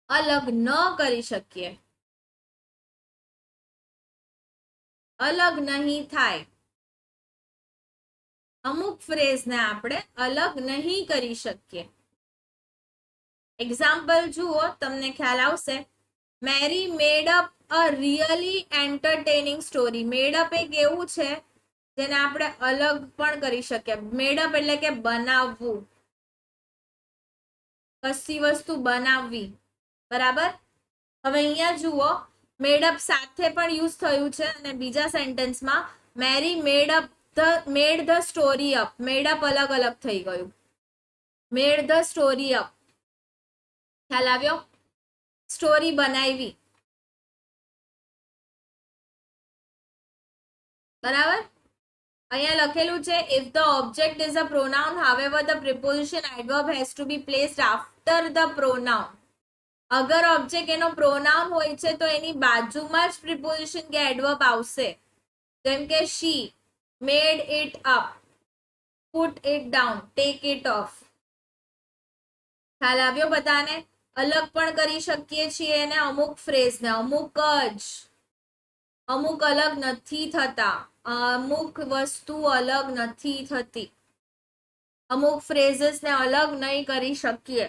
અલગ ન કરી શકીએ. અલગ નહીં થાય. અમુક ફ્રેઝને આપણે અલગ નહીં કરી શકીએ. એક્ઝામ્પલ જુઓ, તમને ખ્યાલ આવશે. Mary made up a really entertaining story. Made up એક એવું છે જેને આપણે અલગ પણ કરી શકીએ. મેડ અપ એટલે કે બનાવવું, કશી વસ્તુ બનાવવી. બરાબર? હવે અહીંયા જુઓ, મેડ અપ સાથે પણ યુઝ થયું છે અને બીજા સેન્ટેન્સમાં Mary made the story up. Made up અલગ અલગ થઈ ગયું. Made the story up. ખ્યાલ આવ્યો? સ્ટોરી બનાવી. બરાબર? અહીંયા લખેલું છે, if the object is a pronoun, however the preposition adverb has to be placed after the pronoun. અગર ઓબ્જેક્ટ એનો પ્રોનાઉન હોય છે તો એની બાજુમાં જ પ્રિપોઝિશન કે એડવર્બ આવશે. જેમ કે she made it up, put it down, take it off. ખ્યાલ આવ્યો બધાને? અલગ પણ કરી શકીએ છીએ એને અમુક ફ્રેઝને. અમુક અલગ નથી થતા, અમુક વસ્તુ અલગ નથી થતી, અમુક ફ્રેઝીસને અલગ નહીં કરી શકીએ.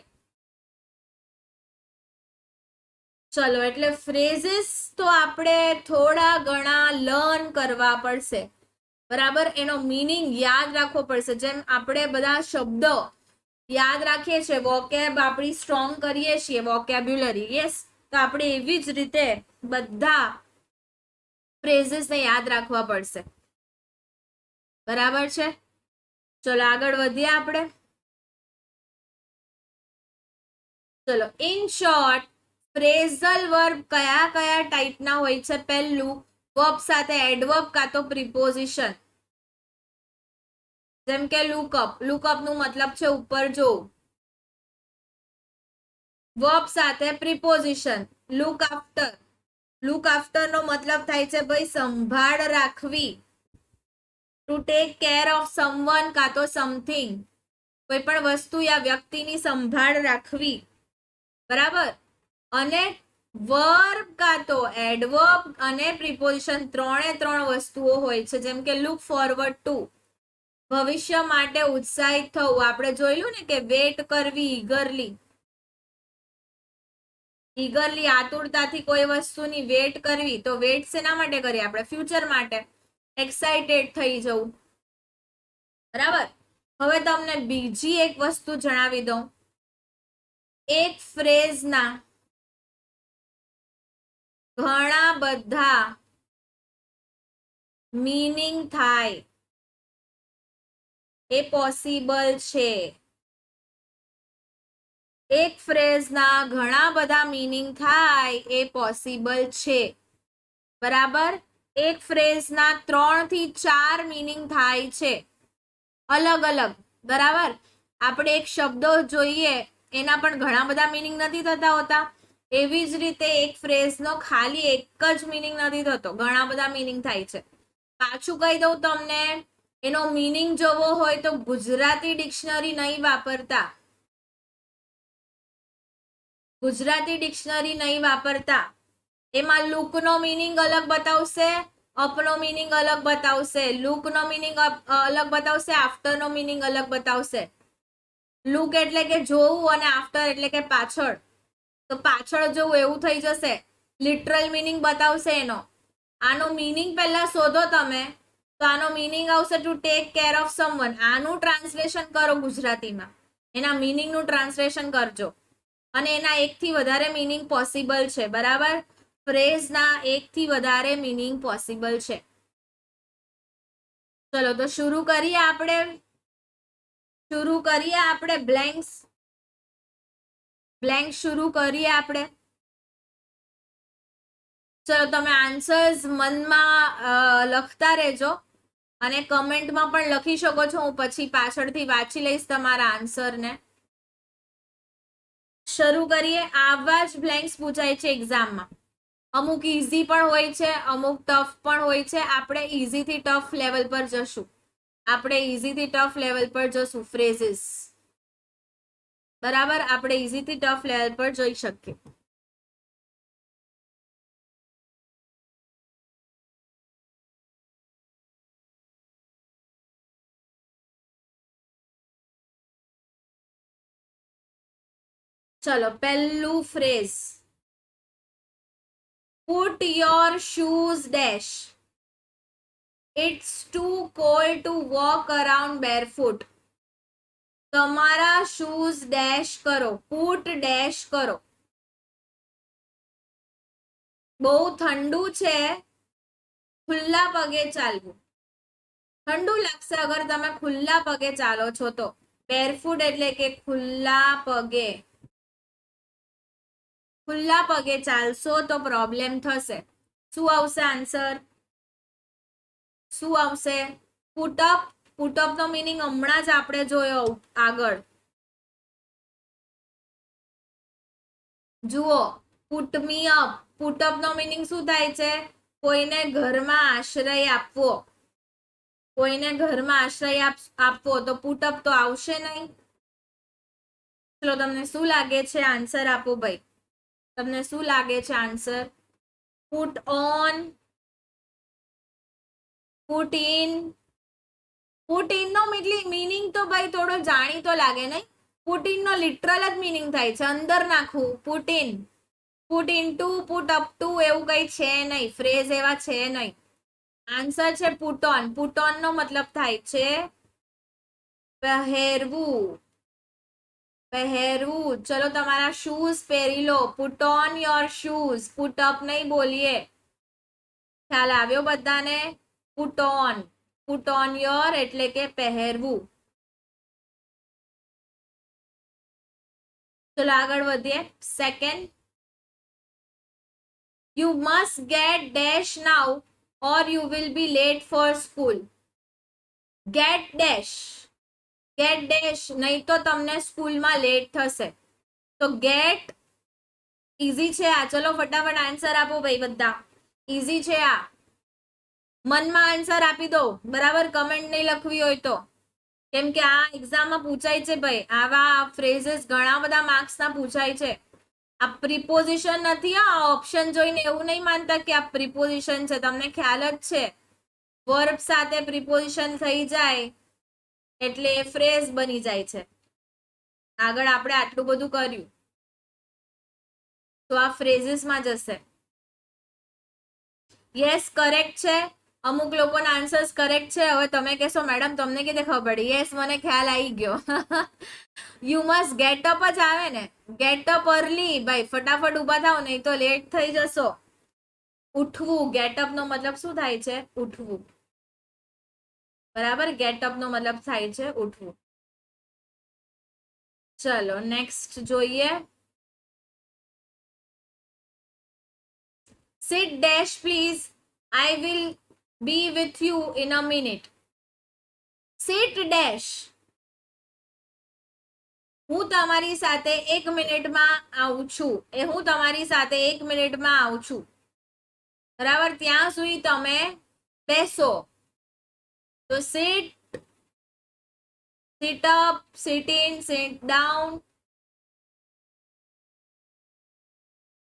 ચલો, એટલે ફ્રેઝીસ તો આપણે થોડા ઘણા લર્ન કરવા પડશે. બરાબર? એનો મીનિંગ યાદ રાખવો પડશે. જેમ આપણે બધા શબ્દો યાદ રાખીએ છીએ, વોકેબ આપણી સ્ટ્રોંગ કરીએ છીએ, વોકેબ્યુલરી. યસ, તો આપણે એવી જ રીતે બધા ફ્રેઝીસને યાદ રાખવા પડશે. બરાબર છે? ચલો આગળ વધીએ આપણે. ચલો, ઇન શોર્ટ, ફ્રેઝલ વર્બ કયા કયા ટાઈપના હોય છે? પહેલું, વર્બ સાથે એડવર્બ કાં તો પ્રિપોઝિશન. જેમ કે લુકઅપ. લુકઅપ નું મતલબ છે ઉપર જોવું. વર્બ સાથે preposition. Look after. Look after નો મતલબ થાય છે ભાઈ સંભાળ રાખવી. To take care of someone કાં તો સમથિંગ. કોઈ પણ વસ્તુ યા વ્યક્તિની સંભાળ રાખવી. બરાબર? અને વર્બ કાં તો એડવર્બ અને પ્રિપોઝિશન ત્રણ વસ્તુઓ હોય છે. જેમ કે લુક ફોરવર્ડ ટુ, ભવિષ્ય માટે ઉત્સાહિત થવું. આપણે જોયેલું ને કે વેટ કરવી, ઈગરલી આતુરતાથી કોઈ વસ્તુની વેટ કરવી. તો વેટ શેના માટે કરીએ આપણે? ફ્યુચર માટે. એક્સાઇટેડ થઈ જવું. બરાબર? હવે તમને બીજી એક વસ્તુ જણાવી દઉં. એક ફ્રેઝના ઘણા બધા મીનિંગ થાય એ પોસિબલ છે. એક ફ્રેઝના ઘણા બધા મીનિંગ થાય એ પોસિબલ છે. બરાબર? એક ફ્રેઝના 3 થી 4 મીનિંગ થાય છે અલગ અલગ. બરાબર? આપણે એક શબ્દો જોઈએ એના પણ ઘણા બધા મીનિંગ નથી થતા હોતા. એવી જ રીતે એક ફ્રેઝનો ખાલી એક જ મીનિંગ નથી થતો, ઘણા બધા મીનિંગ થાય છે. પાછું કહી દઉં તમને, એનો મીનિંગ જોવો હોય તો ગુજરાતી ડિક્શનરી નહીં વાપરતા. ગુજરાતી ડિક્શનરી નહીં વાપરતા. એમાં લુકનો મીનિંગ અલગ બતાવશે, અપનો મીનિંગ અલગ બતાવશે, લુકનો મીનિંગ અલગ બતાવશે, આફ્ટરનો મીનિંગ અલગ બતાવશે. લુક એટલે કે જોવું અને આફ્ટર એટલે કે પાછળ. તો પાછળ જોવું એવું થઈ જશે. લિટરલ મીનિંગ બતાવશે એનો. આનો મીનિંગ પહેલા શોધો તમે, તો આનો મીનિંગ આવશે two take care of someone. આનું ટ્રાન્સલેશન કરો ગુજરાતીમાં, એના મીનિંગનું ટ્રાન્સલેશન કરજો. અને એના એકથી વધારે મીનિંગ પોસિબલ છે, બરાબર. ફ્રેઝના એકથી વધારે મીનિંગ પોસિબલ છે. ચલો તો શરૂ કરીએ આપણે બ્લેન્ક્સ. બ્લેન્ક શરૂ કરીએ આપણે. ચલો તમે આન્સર્સ મનમાં લખતા રહેજો અને કમેન્ટમાં પણ લખી શકો છો. હું પછી પાછળથી વાંચી લઈશ તમારા આન્સરને. શરૂ કરીએ. આવા જ બ્લેન્ક્સ પૂછાય છે એક્ઝામમાં. અમુક ઈઝી પણ હોય છે, અમુક ટફ પણ હોય છે. આપણે ઈઝીથી ટફ લેવલ પર જશું. ફ્રેઝીસ, બરાબર. આપણે ઈઝીથી ટફ લેવલ પર જઈ શકીએ. ચલો પહેલું phrase. Put your shoes dash. It's too cold to walk around barefoot. તમારા શૂઝ ડેશ કરો. પુટ ડેશ કરો. બહુ ઠંડુ છે, ખુલ્લા પગે ચાલવું. ઠંડુ લાગશે અગર તમે ખુલ્લા પગે ચાલો છો તો. બેરફૂટ એટલે કે ખુલ્લા પગે. ખુલ્લા પગે ચાલશો તો પ્રોબ્લેમ થશે. શું આવશે આન્સર? શું આવશે? પુટઅપ. પુટઅપ નો મીનિંગ હમણાં જ આપણે જોયો આગળ. જુઓ, પુટ મી અપ. પુટઅપ નો મીનિંગ શું થાય છે? કોઈને ઘરમાં આશ્રય આપવો. કોઈને ઘરમાં આશ્રય આપવો તો પુટઅપ તો આવશે નહીં. ચલો તમને શું લાગે છે? આન્સર આપો ભાઈ. તમને શું લાગે છે answer? Put on, put in. Put in નો મીનિંગ તો ભાઈ થોડો જાણીતો લાગે નહીં? પુટ ઇન નો લિટરલ જ મીનિંગ થાય છે અંદર નાખવું. Put in, put in to, put up to એવું કઈ છે નહીં. ફ્રેઝ એવા છે નહીં. આન્સર છે પુટ ઓન. પુટ ઓન નો મતલબ થાય છે પહેરવું. પહેરવું. ચલો તમારા શૂઝ પહેરી લો. Put on your shoes. Put up નહીં બોલીએ. ખ્યાલ આવ્યો બધાને? Put on. Put on your એટલે કે પહેરવું. ચલો આગળ વધીએ. Second. You must get dash now or you will be late for school. Get dash. Get dash નહીં તો તમને સ્કૂલમાં લેટ થશે. તો ગેટ ઈઝી છે આ. ચલો ફટાફટ આન્સર આપો ભાઈ બધા. ઈઝી છે આ. મનમાં આન્સર આપી દો, બરાબર. કમેન્ટ નહીં લખવી હોય તો. કેમ કે આ એક્ઝામમાં પૂછાય છે ભાઈ. આવા ફ્રેઝીસ ઘણા બધા માર્ક્સના પૂછાય છે. આ પ્રિપોઝિશન નથી. આ ઓપ્શન જોઈને એવું નહીં માનતા કે આ પ્રિપોઝિશન છે. તમને ખ્યાલ જ છે વર્બ સાથે પ્રિપોઝિશન થઈ જાય એટલે એ ફ્રેઝ બની જાય છે. આગળ આપણે આટલું બધું કર્યું તો આ ફ્રેઝીસમાં જશે. યસ, કરેક્ટ છે. અમુક લોકોના આન્સર્સ કરેક્ટ છે. હવે તમે કહેશો મેડમ તમને કેવી ખબર પડી? યસ, મને ખ્યાલ આવી ગયો. યુ મસ્ટ ગેટ અપ જ આવે ને. Get up early. ભાઈ ફટાફટ ઉભા થાવ નહીં તો લેટ થઈ જશો. ઉઠવું. ગેટઅપ નો મતલબ શું થાય છે? ઉઠવું. બરાબર. ગેટઅપ નો મતલબ થાય છે ઉઠવું. ચલો નેક્સ્ટ જોઈએ. Sit dash please. I will be with you in a minute. Sit dash. હું તમારી સાથે 1 મિનિટમાં આવું છું. હું તમારી સાથે 1 મિનિટમાં આવું છું. બરાબર. ત્યાં સુધી તમે બેસો. તો sit, sit up, sit in, sit down.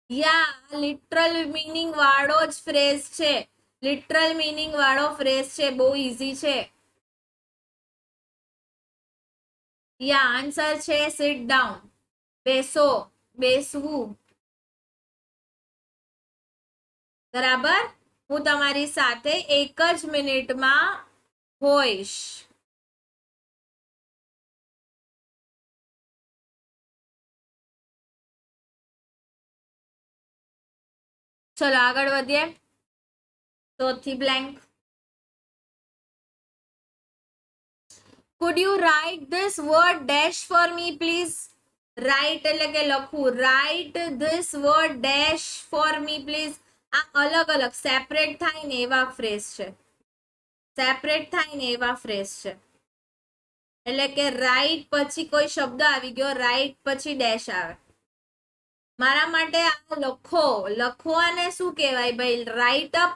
Yeah literal meaning વાળો જ ફ્રેઝ છે, લિટરલ મીનિંગ વાળો ફ્રેઝ છે, બહુ ઈઝી છે. યા આન્સર છે સિટ ડાઉન, બેસો, બેસવું. બરાબર, હું તમારી સાથે 1 જ મિનિટમાં હોઈશ. ચલો આગળ વધીએ. ચોથી blank. Could you write this word dash for me please? Write એટલે કે લખવું. Write this word dash for me please. આ અલગ અલગ સેપરેટ થાય ને એવા ફ્રેઝ છે, સેપરેટ થાય ને એવા ફ્રેઝ છે. એટલે કે રાઇટ પછી કોઈ શબ્દ આવી ગયો, રાઇટ પછી ડેશ આવે. મારા માટે આ લખો, લખવાને શું કહેવાય ભાઈ? Write up,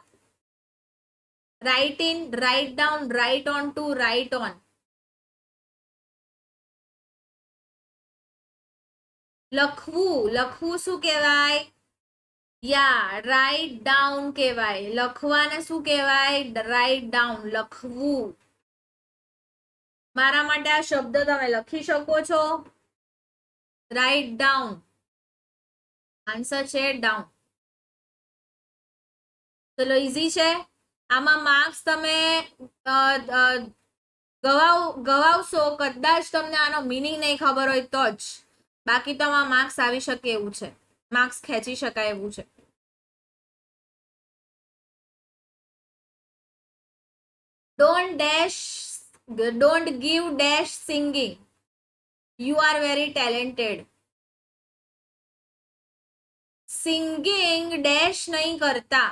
write in, write down, write on to, write on. લખવું, લખવું શું કહેવાય? યા રાઇટ ડાઉન કહેવાય. લખવાને શું કહેવાય? રાઇટ ડાઉન, લખવું. મારા માટે આ શબ્દ તમે લખી શકો છો. રાઇટ ડાઉન, આન્સર છે ડાઉન. ચલો ઈઝી છે. આમાં માર્ક્સ તમે ગવાવશો કદાચ તમને આનો મિનિંગ નહીં ખબર હોય તો જ, બાકી તો આમાં માર્ક્સ આવી શકે એવું છે, માર્ક્સ ખેંચી શકાય એવું છે. Don't give dash singing, you are very talented. Singing dash નહીં કરતા,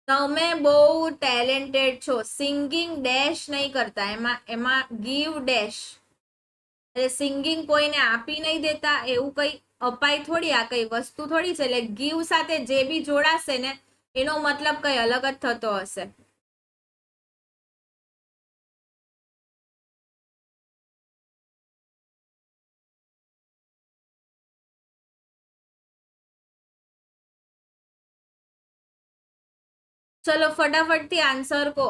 તમે બહુ ટેલેન્ટેડ છો. સિંગિંગ ડેશ નહીં કરતા, એમાં ગીવ ડેશ, એટલે સિંગિંગ કોઈને આપી નહીં દેતા એવું કઈ અપાય થોડી, આ કઈ વસ્તુ થોડી છે. એટલે ગીવ સાથે જે બી જોડાશે ને એનો મતલબ કઈ અલગ જ થતો હશે. ચલો ફટાફટથી આન્સર કહો.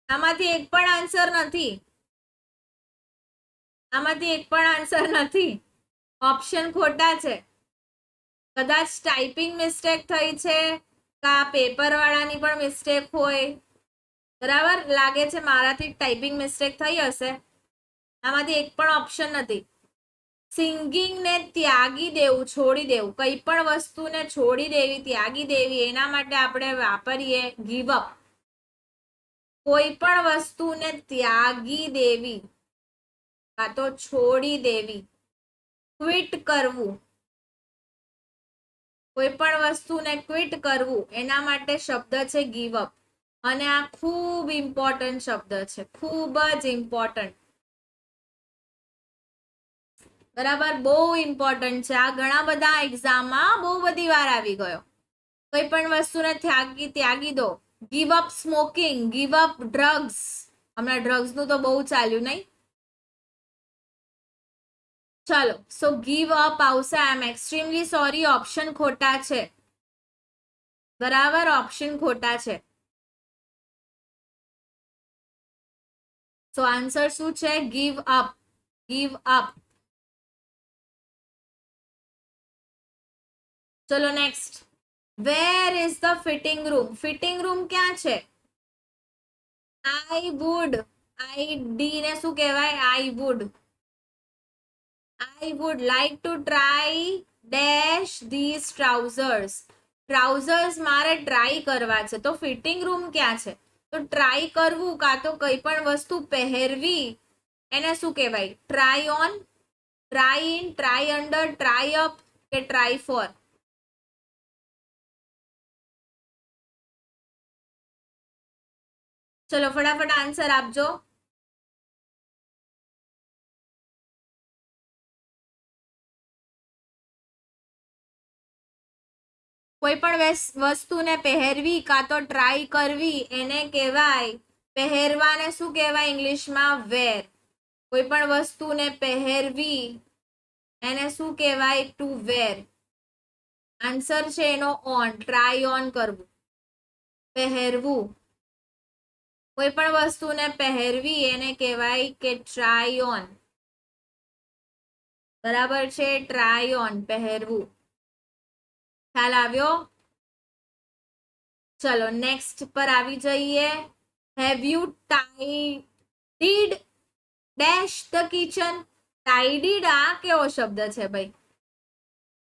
આમાંથી એક પણ આન્સર નથી, આમાંથી એક પણ આન્સર નથી. ઓપ્શન ખોટા છે. કદાચ ટાઈપિંગ મિસ્ટેક થઈ છે, કા પેપર વાળાની પણ મિસ્ટેક હોય. બરાબર લાગે છે મારાથી ટાઈપિંગ મિસ્ટેક થઈ હશે. આમાંથી એક પણ ઓપ્શન નથી. સિંગિંગ ને ત્યાગી દેવું, છોડી દેવું, કઈ પણ વસ્તુને છોડી દેવી, ત્યાગી દેવી, એના માટે આપણે વાપરીએ ગીવ અપ. કોઈ પણ વસ્તુને ત્યાગી દેવી કા તો છોડી દેવી, ક્વિટ કરવું, કોઈ પણ વસ્તુને ક્વિટ કરવું, એના માટે શબ્દ છે ગીવ અપ. અને આ ખૂબ ઇમ્પોર્ટન્ટ શબ્દ છે, ખૂબ જ ઇમ્પોર્ટન્ટ. બરાબર, બહુ ઇમ્પોર્ટન્ટ છે. આ ઘણા બધા એક્ઝામમાં બહુ બધી વાર આવી ગયો. કોઈ પણ વસ્તુને ત્યાગી દો. Give up smoking, give up drugs. હમણાં ડ્રગ્સ નું તો બહુ ચાલ્યું નહીં. ચાલો, સો ગીવ અપ આવશે. આઈ એમ એક્સ્ટ્રીમલી સોરી, ઓપ્શન ખોટા છે. બરાબર, ઓપ્શન ખોટા છે. સો આન્સર શું છે? Give up, give up. ચલો next. Where is the fitting room? Fitting room ક્યાં છે? આઈ વુડ, આઈ ડી ને શું કહેવાય? I would. I would like to try dash these trousers. Trousers મારે ટ્રાય કરવા છે, તો ફિટિંગ રૂમ ક્યાં છે? તો ટ્રાય કરવું કાં તો કઈ પણ વસ્તુ પહેરવી, એને શું કહેવાય? Try on, try in, try under, try up કે ટ્રાય ફોર? ચલો ફટાફટ આન્સર આપજો. કોઈ પણ વસ્તુને પહેરવી કાં તો ટ્રાય કરવી એને કહેવાય પહેરવાને શું કહેવાય ઇંગ્લિશમાં? વેર. કોઈ પણ વસ્તુને પહેરવી એને શું કહેવાય? ટુ વેર. આન્સર છે એનો ઓન, ટ્રાય ઓન કરવું, પહેરવું. કોઈ પણ વસ્તુને પહેરવી એને કહેવાય કે ટ્રાય ઓન. બરાબર છે, ટ્રાય ઓન, પહેરવું. ખ્યાલ આવ્યો? ચલો નેક્સ્ટ પર આવી જઈએ. Have you tidied dash the kitchen? Tidied આ કેવો શબ્દ છે ભાઈ?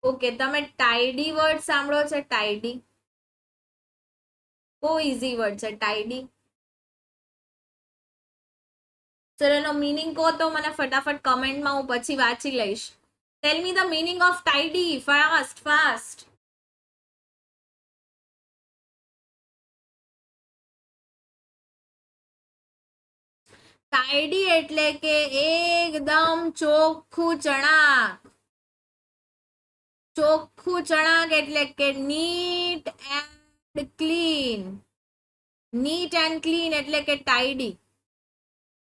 ઓકે, તમે ટાઈડી વર્ડ સાંભળો છે? ટાઈડી બહુ ઇઝી વર્ડ છે ટાઈડી. ચલો એનો મીનિંગ કહો તો મને ફટાફટ કમેન્ટમાં, હું પછી વાંચી લઈશ. Tell me the meaning of tidy, fast fast. Tidy એટલે કે એકદમ ચોખ્ખું ચણાક. ચોખ્ખું ચણાક એટલે કે neat and clean. Neat and clean એટલે કે ટાઈડી.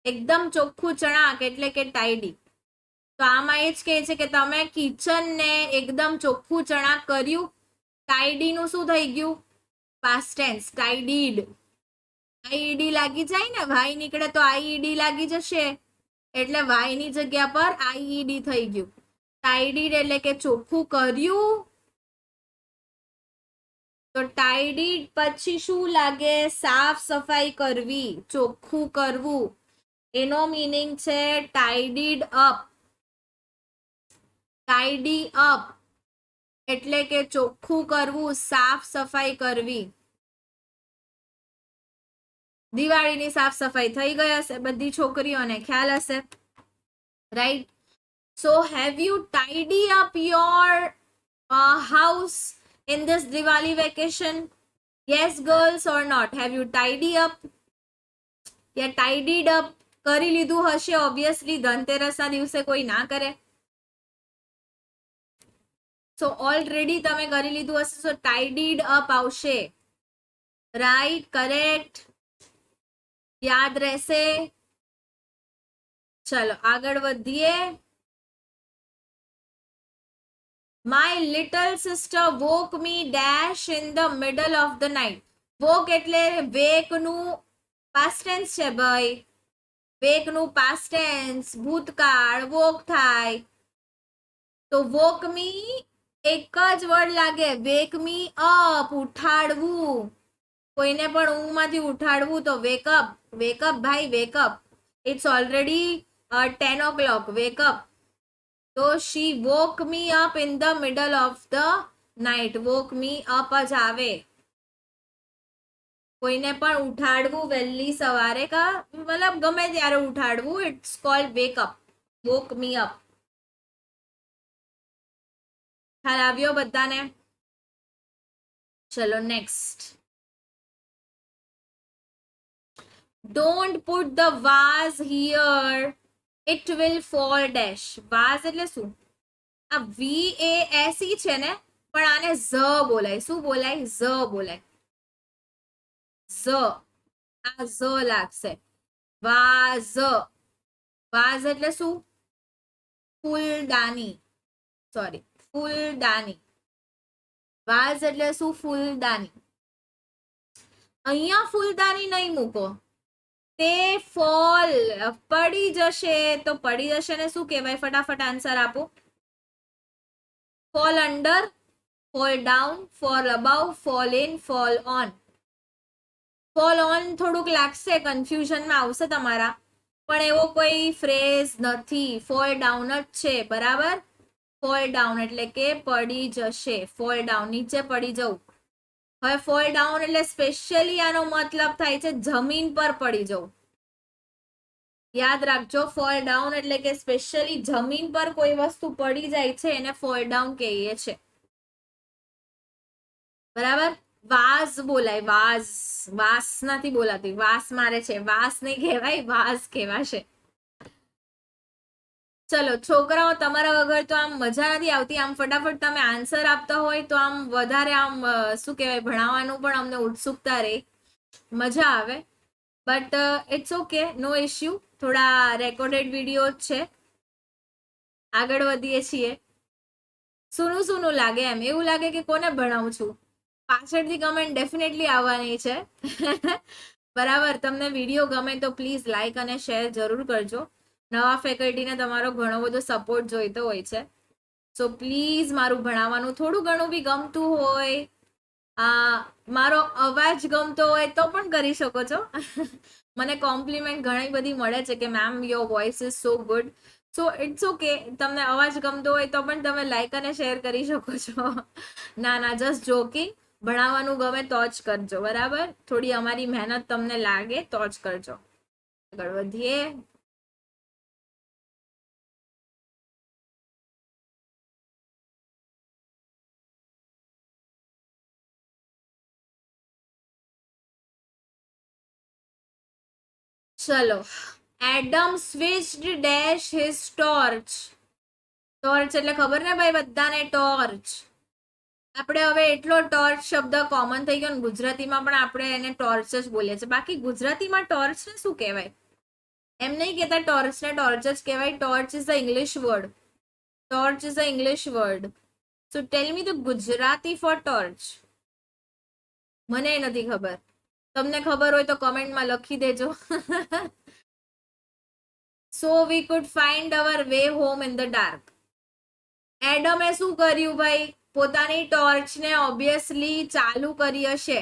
એકદમ ચોખ્ખું ચણાક એટલે કે ટાઈડી. તો આમાં એ જ કહે છે કે તમે કિચનને એકદમ ચોખ્ખું ચણાક કર્યું. ટાઈડી નું શું થઈ ગયું? Past tense, ટાઈડીડ. આઈઈડી લાગી જાય ને, વાય નીકળે તો આઈઈડી લાગી જશે, એટલે વાય ની જગ્યા પર આઈઈડી થઈ ગયું. ટાઈડીડ એટલે કે ચોખ્ખું કર્યું. તો ટાઈડીડ પછી શું લાગે? સાફ સફાઈ કરવી, ચોખ્ખું કરવું. એનો મીનિંગ છે ટાઈડીડ અપ. ટાઈડી અપ એટલે કે ચોખ્ખું કરવું, સાફ સફાઈ કરવી. દિવાળીની સાફ સફાઈ થઈ ગઈ હશે બધી છોકરીઓને, ખ્યાલ હશે, right? So have you tidy up your house in this Diwali vacation? Yes girls or not? Have you tidy up? Yeah, tidied up કરી લીધું હશે ઓબ્વિયસલી. ધનતેરસના દિવસે કોઈ ના કરે. સો ઓલરેડી તમે કરી લીધું હશે, સો ટાઈડીડ અપ આવશે. રાઈટ, કરેક્ટ, યાદ રહેશે. ચલો આગળ વધીએ. My little sister woke me dash in the middle of the night. Woke એટલે વેક નું past tense છે ભાઈ. વેક નું past tense, ભૂતકાળ, વોક થાય. તો woke me એક જ વર્ડ લાગે, wake me up, ઉઠાડવું. કોઈને પણ ઊંઘમાંથી ઉઠાડવું તો wake up. Wake up ભાઈ, wake up. It's already 10 o'clock. Wake up. તો she woke me up in the middle of the night. woke me up જ આવે. કોઈને પણ ઉઠાડવું વહેલી સવારે, કા મતલબ ગમે ત્યારે ઉઠાડવું, it's called wake up. woke me up. ખ્યાલ આવ્યો બધાને? ચલો નેક્સ્ટ. Don't put the vase here, it will fall dash. vase એટલે શું? આ VASE છે ને, પણ આને ઝ બોલાય. શું બોલાય? ઝ બોલાય. ઝ, આ ઝ લાગશે. વાઝ. વાઝ એટલે શું? ફૂલદાની. સોરી, ફૂલદાની. વાઝ એટલે શું? ફૂલદાની. અહીંયા ફૂલદાની નહીં મૂકો. તે ફોલ, પડી જશે. તો પડી જશે ને શું કહેવાય? ફટાફટ આન્સર આપો. Fall under, fall down, fall about, fall in, fall on. Fall on થોડુંક લાગશે, કન્ફ્યુઝનમાં આવશે તમારા, પણ એવો કોઈ ફ્રેઝ નથી. ફોલ ડાઉન જ છે, બરાબર? ફોલ ડાઉન એટલે કે પડી જશે. ફોલ ડાઉન, નીચે પડી જવું. હવે ફોલ ડાઉન એટલે સ્પેશિયલી આનો મતલબ થાય છે જમીન પર પડી જવું. યાદ રાખજો, ફોલ ડાઉન એટલે કે સ્પેશિયલી જમીન પર કોઈ વસ્તુ પડી જાય છે એને ફોલ ડાઉન કહીએ છે. બરાબર? વાસ બોલાય, વાસ. વાસ નથી બોલાતી, વાસ મારે છે. વાસ નહીં કહેવાય, વાસ કહેવાશે. ચલો છોકરાઓ, તમારા વગર તો આમ મજા નથી આવતી. આમ ફટાફટ તમે આન્સર આપતા હોય તો આમ વધારે આમ શું કહેવાય, ભણાવવાનું પણ અમને ઉત્સુકતા રહે, મજા આવે. But it's okay, no issue. થોડા રેકોર્ડેડ વિડીયો છે, આગળ વધીએ છીએ. સુનું સુનું લાગે એમ, એવું લાગે કે કોને ભણાવું છું. પાછળથી કમેન્ટ ડેફિનેટલી આવવાની છે. બરાબર, તમને વિડીયો ગમે તો પ્લીઝ લાઈક અને શેર જરૂર કરજો. નવા ફેકલ્ટીને તમારો ઘણો બધો સપોર્ટ જોઈતો હોય છે. સો પ્લીઝ મારું ભણાવવાનું થોડું ઘણું બી ગમતું હોય, મારો અવાજ ગમતો હોય તો પણ કરી શકો છો. મને કોમ્પ્લિમેન્ટ ઘણી બધી મળે છે કે ma'am your voice is so good. So it's okay, તમને અવાજ ગમતો હોય તો પણ તમે લાઈક અને શેર કરી શકો છો. ના ના, જસ્ટ જોકિંગ. ભણાવવાનું ગમે તો જ કરજો, બરાબર. થોડી અમારી મહેનત તમને લાગે તો જ કરજો. આગળ વધીએ. ચલો, Adam switched dash his torch. Torch એટલે ખબર ને ભાઈ બધાને, ટોર્ચ. આપણે હવે એટલો ટોર્ચ શબ્દ કોમન થઈ ગયો ને, ગુજરાતીમાં પણ આપણે એને ટોર્ચ જ બોલીએ છીએ. બાકી ગુજરાતીમાં ટોર્ચને શું કહેવાય? એમ નહીં કહેતા ટોર્ચને ટોર્ચ જ કહેવાય. Torch is the English word. Torch is the English word. So tell me the Gujarati for torch. મને નથી ખબર. તમને ખબર હોય તો કમેન્ટમાં લખી દેજો. So we could find our way home in the dark. એડમે શું કર્યું ભાઈ? પોતાની ટોર્ચને ઓબ્વિયસલી ચાલુ કરી હશે,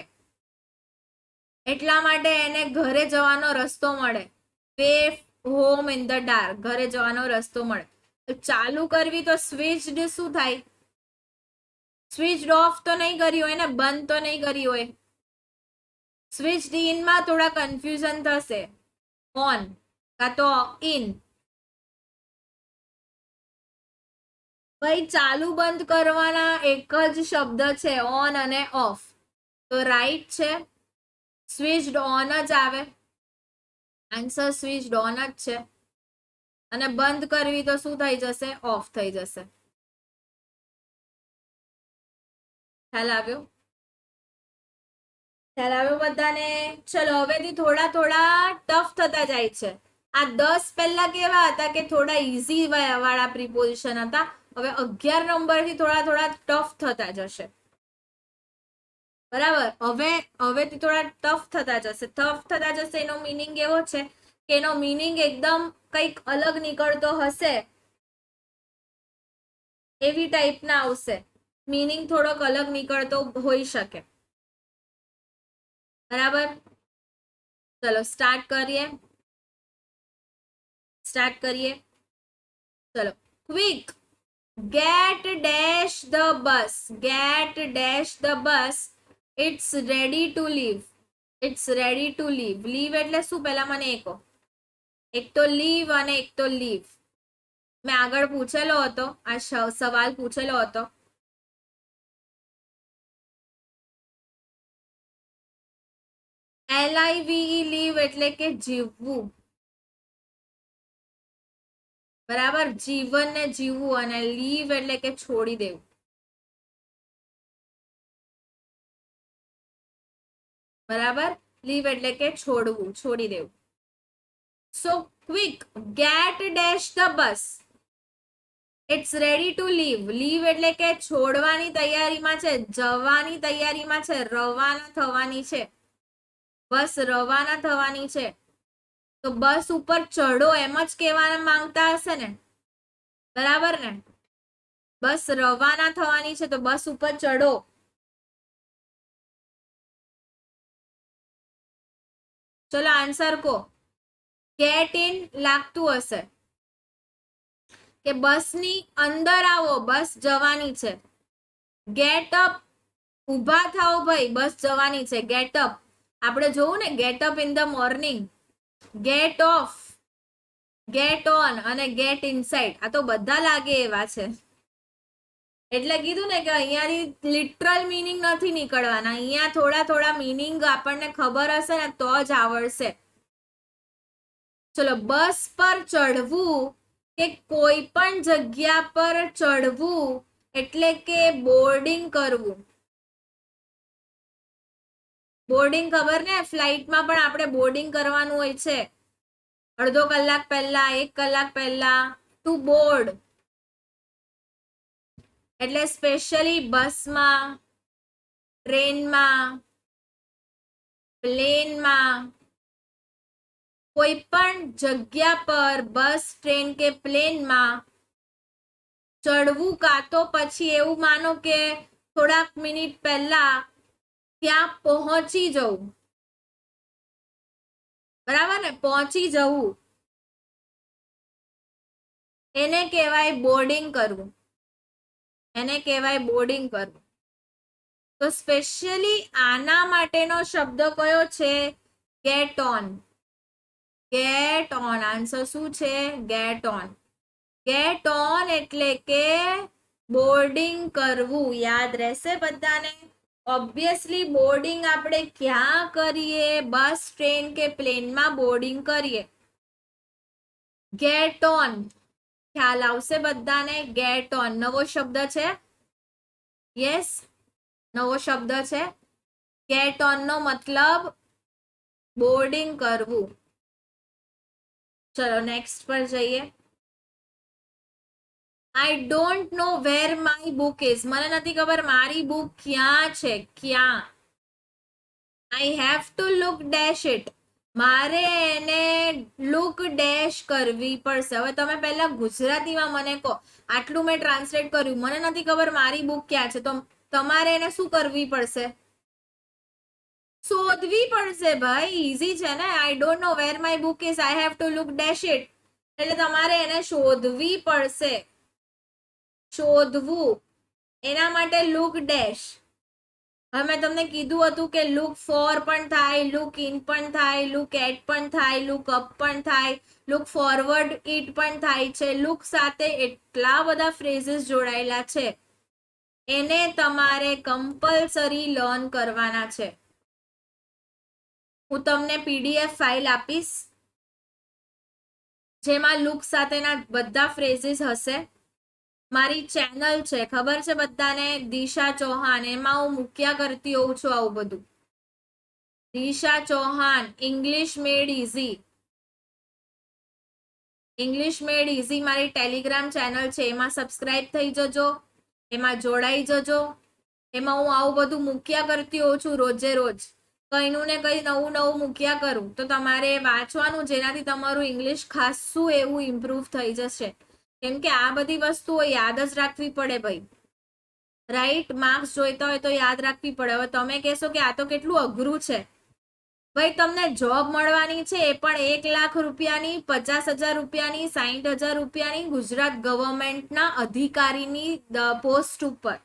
એટલા માટે એને ઘરે જવાનો રસ્તો મળે. Way home in the dark, ઘરે જવાનો રસ્તો મળે. ચાલુ કરવી તો સ્વિચડ શું થાય? સ્વિચડ ઓફ તો નહીં કરી હોય ને, બંધ તો નહીં કરી હોય. સ્વિચડ ઇનમાં થોડા કન્ફ્યુઝન થશે. ઓન કાં તો ઇન. ભાઈ ચાલુ બંધ કરવાના એક જ શબ્દ છે, ઓન અને ઓફ. તો રાઈટ છે, સ્વિચડ ઓન જ આવે. આન્સર સ્વિચડ ઓન જ છે. અને બંધ કરવી તો શું થઈ જશે? ઓફ થઈ જશે. ખ્યાલ આવ્યો? ખ્યાલ આવ્યો બધાને? ચલો, હવેથી થોડા થોડા ટફ થતા જાય છે. આ 10 પહેલા કેવા હતા કે થોડા ઈઝી વાળા પ્રિપોઝિશન હતા. હવે 11 નંબરથી થોડા થોડા ટફ થતા જશે. બરાબર, હવેથી થોડા ટફ થતા જશે. ટફ થતા જશે એનો મીનિંગ એવો છે કે એનો મીનિંગ એકદમ કંઈક અલગ નીકળતો હશે, એવી ટાઈપના આવશે. મીનિંગ થોડોક અલગ નીકળતો હોઈ શકે. બરાબર, ચલો સ્ટાર્ટ કરીએ. ચલો, quick get dash the bus. Get dash the bus. It's ready to leave. It's ready to leave. Leave એટલે શું? પહેલા મને એ કહો. એક તો leave અને એક તો leave. મેં આગળ પૂછેલો હતો, આ સવાલ પૂછેલો હતો. LIVE લીવ એટલે કે જીવવું. બરાબર, જીવનને જીવવું. અને લીવ એટલે કે છોડી દેવું. બરાબર, લીવ એટલે કે છોડવું, છોડી દેવું. So quick get dash the bus. It's ready to leave. Leave એટલે કે છોડવાની તૈયારીમાં છે, જવાની તૈયારીમાં છે, રવાના થવાની છે. બસ રવાના થવાની છે. તો બસ ઉપર ચડો એમ જ કહેવાના માંગતા હશે ને? બરાબર ને? બસ રવાના થવાની છે તો બસ ઉપર ચડો. ચલો આન્સર કો. ગેટ ઇન લાગતું હશે કે બસની અંદર આવો, બસ જવાની છે. ગેટ અપ, ઉભા થાઓ ભાઈ, બસ જવાની છે. ગેટ અપ, આપણે જોવું ને, get up in the morning. Get off, get on અને ગેટ ઇનસાઇડ, આ તો બધા લાગે એવા છે. એટલે કીધું ને કે અહીંયાથી લિટરલ મીનિંગ નથી નીકળવાના. અહીંયા થોડા થોડા મીનિંગ આપણને ખબર હશે ને તો જ આવડશે. ચલો, બસ પર ચડવું કે કોઈ પણ જગ્યા પર ચડવું એટલે કે બોર્ડિંગ કરવું. બોર્ડિંગ ખબર ને, ફ્લાઇટમાં પણ આપણે બોર્ડિંગ કરવાનું હોય છે. અડધો કલાક પહેલા, 1 કલાક પહેલા ટુ બોર્ડ. એટલે સ્પેશિયલી બસમાં, ટ્રેનમાં, પ્લેનમાં, કોઈ પણ જગ્યા પર બસ, ટ્રેન કે પ્લેનમાં ચડવું કાં તો પછી એવું માનો કે થોડાક મિનિટ પહેલા ત્યાં પહોંચી જવું. બરાબર ને, પહોંચી જવું એને કહેવાય બોર્ડિંગ કરવું. એને કહેવાય બોર્ડિંગ કરવું. તો સ્પેશિયલી આના માટેનો શબ્દ કયો છે? Gate on. Gate on. Answer શું છે? Gate on. ગેટ ઓન એટલે કે બોર્ડિંગ કરવું. યાદ રહેશે બધાને? ઓબ્વિયસલી બોર્ડિંગ આપણે ક્યાં કરીએ? બસ, ટ્રેન કે પ્લેનમાં બોર્ડિંગ કરીએ. ગેટ ઓન ખ્યાલ આવશે બધાને? ગેટ ઓન નવો શબ્દ છે. યસ, નવો શબ્દ છે. ગેટ ઓન નો મતલબ બોર્ડિંગ કરવું. ચલો નેક્સ્ટ પર જઈએ. I don't know where my book is. મને નથી ખબર મારી બુક ક્યાં છે. ક્યાં? I have to look dash it. મારે એને લુક ડેશ કરવી પડશે. હવે તમે પહેલા ગુજરાતીમાં મને કહો. આટલું મેં ટ્રાન્સલેટ કર્યું. મને નથી ખબર મારી બુક ક્યાં છે, તો તમારે એને શું કરવી પડશે? શોધવી પડશે ભાઈ. ઈઝી છે ને. I don't know where my book is, I have to look dash it. એટલે તમારે એને શોધવી પડશે. શોધવું, એના માટે લુક ડેશ. હવે મેં તમને કીધું હતું કે લુક ફોર પણ થાય, લુક ઇન પણ થાય, લુક એટ પણ થાય, લુક અપ પણ થાય, લુક ફોરવર્ડ ઇટ પણ થાય છે. લુક સાથે એટલા બધા ફ્રેઝીસ જોડાયેલા છે. એને તમારે કમ્પલસરી લર્ન કરવાના છે. હું તમને પીડીએફ ફાઇલ આપીશ જેમાં લુક સાથેના બધા ફ્રેઝીસ હશે. મારી ચેનલ છે, ખબર છે બધાને, દિશા ચૌહાણ. એમાં હું મૂક્યા કરતી હોઉં છું આવું બધું. દિશા ચૌહાણ, ઇંગ્લિશ મેડ ઇઝી. ઇંગ્લિશ મેડ ઇઝી મારી ટેલિગ્રામ ચેનલ છે. એમાં સબસ્ક્રાઇબ થઈ જજો, એમાં જોડાઈ જજો. એમાં હું આવું બધું મૂક્યા કરતી હોઉં છું રોજે રોજ. કઈનું ને કઈ નવું નવું મૂક્યા કરું. તો તમારે વાંચવાનું, જેનાથી તમારું ઇંગ્લિશ ખાસું એવું ઇમ્પ્રુવ થઈ જશે. કેમ કે આ બધી વસ્તુઓ યાદ જ રાખવી પડે ભાઈ. રાઈટ? માર્ક્સ જોઈતા હોય તો યાદ રાખવી પડે. હવે તમે કહેશો કે આ તો કેટલું અઘરું છે. ભાઈ તમને જોબ મળવાની છે, એ પણ 1 લાખ રૂપિયાની, 50,000 રૂપિયાની, 60,000 રૂપિયાની, ગુજરાત ગવર્મેન્ટના અધિકારીની પોસ્ટ ઉપર.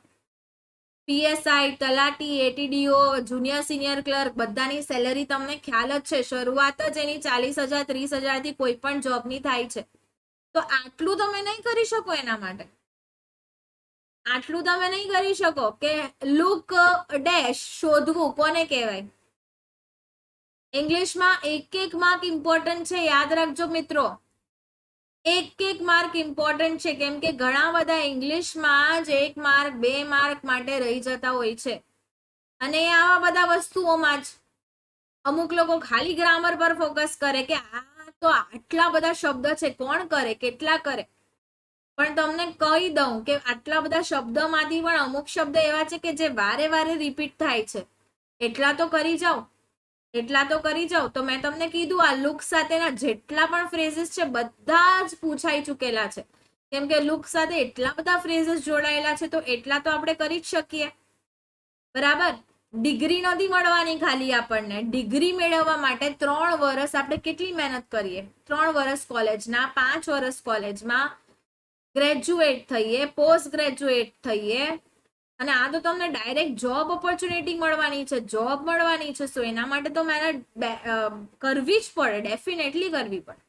પીએસઆઈ, તલાટી, એટીડીઓ, જુનિયર સિનિયર ક્લર્ક બધાની સેલેરી તમને ખ્યાલ જ છે. શરૂઆત જ એની 40,000 30,000 થી કોઈ પણ જોબની થાય છે. તો આટલું તમે નહીં કરી શકો. એના માટે આટલું તમે નહીં કરી શકો કે લુક ડેશ શોધવું કોને કહેવાય. ઇંગ્લિશમાં એક માર્ક ઇમ્પોર્ટન્ટ છે. યાદ રાખજો મિત્રો, એક માર્ક ઇમ્પોર્ટન્ટ છે. કેમ કે ઘણા બધા ઇંગ્લિશમાં જ 1 માર્ક 2 માર્ક માટે રહી જતા હોય છે. અને આવા બધા વસ્તુઓમાં જ અમુક લોકો ખાલી ગ્રામર પર ફોકસ કરે કે આ તો આટલા બધા શબ્દ છે, કોણ કરે, કેટલા કરે. પણ તમને કહી દઉં કે આટલા બધા શબ્દમાંથી પણ અમુક શબ્દ એવા છે કે જે વારે વારે રિપીટ થાય છે. એટલા તો કરી જાઓ. એટલા તો કરી જાઓ. તો મેં તમને કીધું આ લુક સાથેના જેટલા પણ ફ્રેઝીસ છે બધા જ પૂછાઈ ચૂકેલા છે. કેમ કે લુક સાથે એટલા બધા ફ્રેઝીસ જોડાયેલા છે, તો એટલા તો આપણે કરી જ શકીએ. બરાબર? ડિગ્રી નથી મળવાની ખાલી આપણને. ડિગ્રી મેળવવા માટે 3 વર્ષ આપણે કેટલી મહેનત કરીએ. 3 વર્ષ કોલેજના, 5 વર્ષ કોલેજમાં ગ્રેજ્યુએટ થઈએ, પોસ્ટ ગ્રેજ્યુએટ થઈએ. અને આ તો તમને ડાયરેક્ટ જોબ ઓપોર્ચ્યુનિટી મળવાની છે. જોબ મળવાની છે, સો એના માટે તો મહેનત કરવી જ પડે, ડેફિનેટલી કરવી પડે.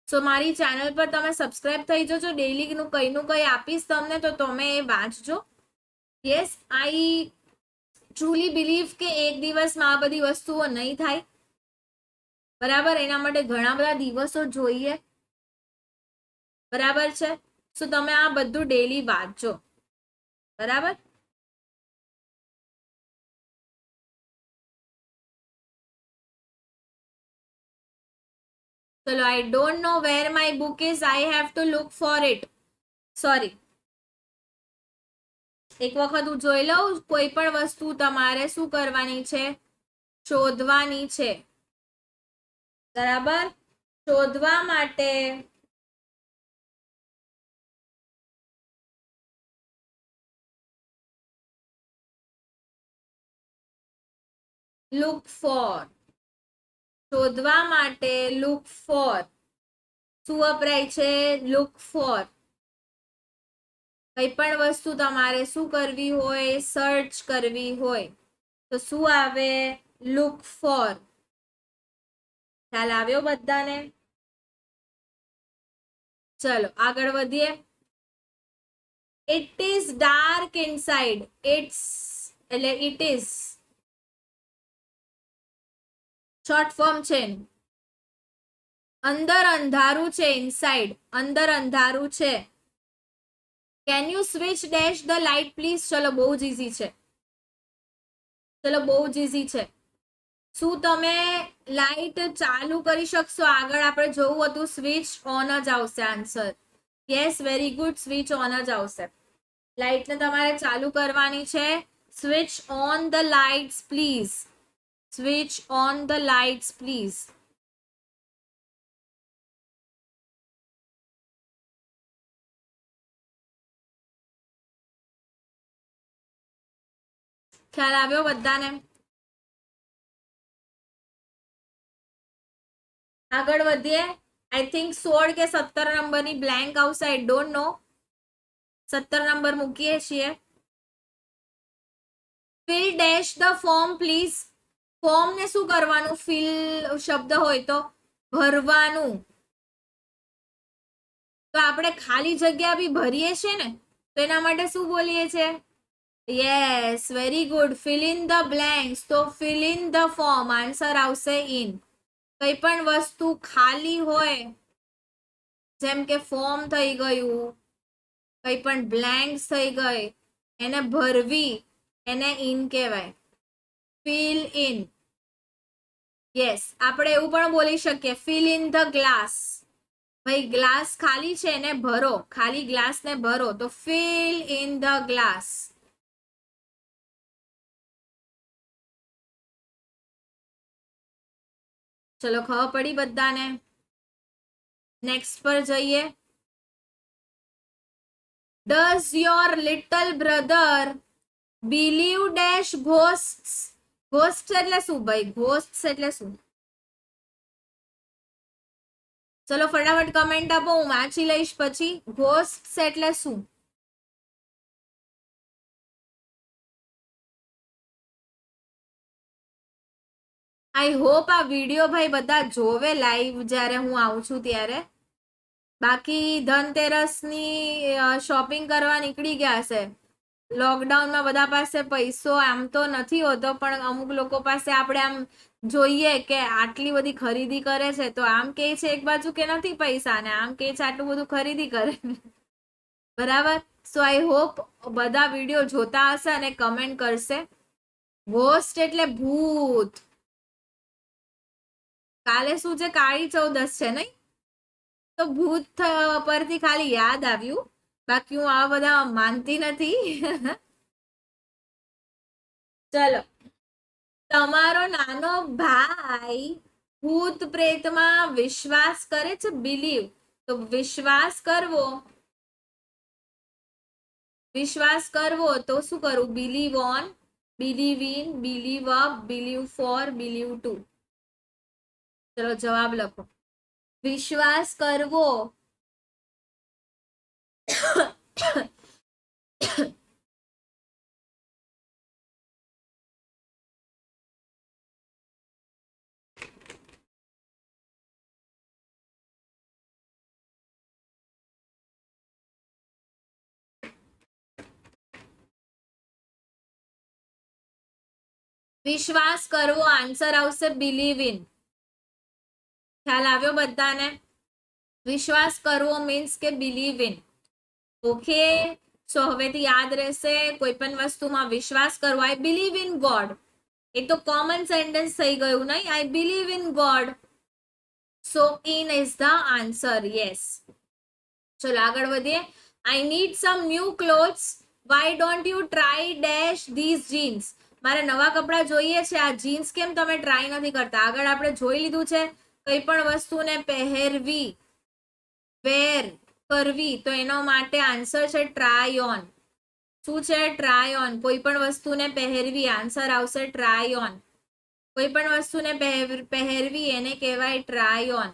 સો મારી ચેનલ પર તમે સબસ્ક્રાઇબ થઈ જજો. ડેઈલીનું કઈનું કઈ આપીશ તમને, તો તમે એ વાંચજો. યસ, આઈ ટ્રુલી બિલીવ કે એક દિવસમાં આ બધી વસ્તુઓ નહીં થાય. બરાબર? એના માટે ઘણા બધા દિવસો જોઈએ. બરાબર છે? સો તમે આ બધું ડેઈલી વાંચજો. બરાબર? ચલો, I don't know where my book is, I have to look for it. Sorry, એક વખત હું જોઈ લઉં. કોઈ પણ વસ્તુ તમારે શું કરવાની છે? શોધવાની છે. બરાબર? શોધવા માટે લુક ફોર. શોધવા માટે લુક ફોર. શું વપરાય છે? Look four. કઈ પણ વસ્તુ તમારે શું કરવી હોય? સર્ચ કરવી હોય તો શું આવે? Look for. ખ્યાલ આવ્યો બધાને? ચલો આગળ વધીએ. It is dark inside. It's એટલે ઇટ ઇઝ શોર્ટ ફોર્મ છે. અંદર અંધારું છે. ઇનસાઇડ અંદર અંધારું છે. Can you switch dash the light please? ચલો બહુ જ ઈઝી છે. ચલો બહુ જ ઈઝી છે. શું તમે લાઇટ ચાલુ કરી શકશો? આગળ આપણે જોવું હતું સ્વિચ ઓન જ આવશે answer. Yes, very good, switch on જ આવશે. લાઇટને તમારે ચાલુ કરવાની છે. Switch on the lights please. Switch on the lights please. ખ્યાલ આવ્યો બધાને? આગળ વધીએ. આઈ થિંક 16 કે 17 નંબરની બ્લેન્ક આવશે. આઈ ડોન્ટ નો. 17 નંબર મૂકીએ છીએ. Fill dash the form please. Form ને શું કરવાનું? ફિલ શબ્દ હોય તો ભરવાનું. તો આપણે ખાલી જગ્યા બી ભરીએ છીએ ને, તો એના માટે શું બોલીએ છીએ? Yes, very good. Fill in the blanks. તો fill in the form. Answer આવશે ઇન. કઈ પણ વસ્તુ ખાલી હોય, જેમ કે ફોર્મ થઈ ગયું, કઈ પણ બ્લેન્ક્સ થઈ ગઈ, એને ભરવી, એને ઇન કહેવાય. Fill in. યસ, આપણે એવું પણ બોલી શકીએ ફિલ ઇન ધ ગ્લાસ. ભાઈ ગ્લાસ ખાલી છે, એને ભરો. ખાલી ગ્લાસ ને ભરો, તો ફિલ ઇન ધ ગ્લાસ. ચલો ખબર પડી બધાને? નેક્સ્ટ પર જઈએ. Does your little brother believe dash ghosts? Ghost એટલે શું ભાઈ? ઘોસ્ટ એટલે શું? ચલો ફટાફટ કમેન્ટ આપો, હું વાંચી લઈશ પછી. ઘોસ્ટ એટલે શું? આઈ હોપ આ વિડીયો ભાઈ બધા જોવે લાઈવ જ્યારે હું આવું છું ત્યારે. બાકી ધનતેરસની શોપિંગ કરવા નીકળી ગયા છે. લોકડાઉનમાં બધા પાસે પૈસો આમ તો નથી હોતો, પણ અમુક લોકો પાસે આપણે આમ જોઈએ કે આટલી બધી ખરીદી કરે છે, તો આમ કે છે એક બાજુ કે નથી પૈસા, ને આમ કે છે આટલું બધું ખરીદી કરે. બરાબર? સો આઈ હોપ બધા વિડીયો જોતા હશે અને કમેન્ટ કરશે. ઘોસ્ટ એટલે ભૂત. કાલે શું છે? કાળી ચૌદશ છે નહીં? તો ભૂત પરથી ખાલી યાદ આવ્યું. બાકી હું આ બધા માનતી નથી. ચલો, તમારો નાનો ભાઈ ભૂત પ્રેતમાં વિશ્વાસ કરે છે. બિલીવ. તો વિશ્વાસ કરવો. વિશ્વાસ કરવો તો શું કરવું? Believe on, believe in, believe up, believe for, believe to. ચલો જવાબ લખો. વિશ્વાસ કરવો. વિશ્વાસ કરવો. આન્સર આવશે બિલીવ ઇન. ખ્યાલ આવ્યો બધાને? વિશ્વાસ કરવો મીન્સ કે બિલીવ ઇન. ઓકે, સો હવેથી યાદ રહેશે. કોઈ પણ વસ્તુમાં વિશ્વાસ કરવો. I believe in God. એ તો કોમન સેન્ટેન્સ થઈ ગયું નહીં? I believe in God. So in is the answer. Yes. ચલો આગળ વધીએ. I need some new clothes. Why don't you try dash these jeans? મારે નવા કપડા જોઈએ છે, આ જીન્સ કેમ તમે ટ્રાય નથી કરતા? આગળ આપણે જોઈ લીધું છે કઈ પણ વસ્તુને પહેરવી, વેર કરવી, તો એનો માટે આન્સર છે ટ્રાય ઓન. શું છે? Try on. કોઈ પણ વસ્તુને પહેરવી, આન્સર આવશે ટ્રાય ઓન. કોઈ પણ વસ્તુને પહેરવી એને કહેવાય ટ્રાય ઓન.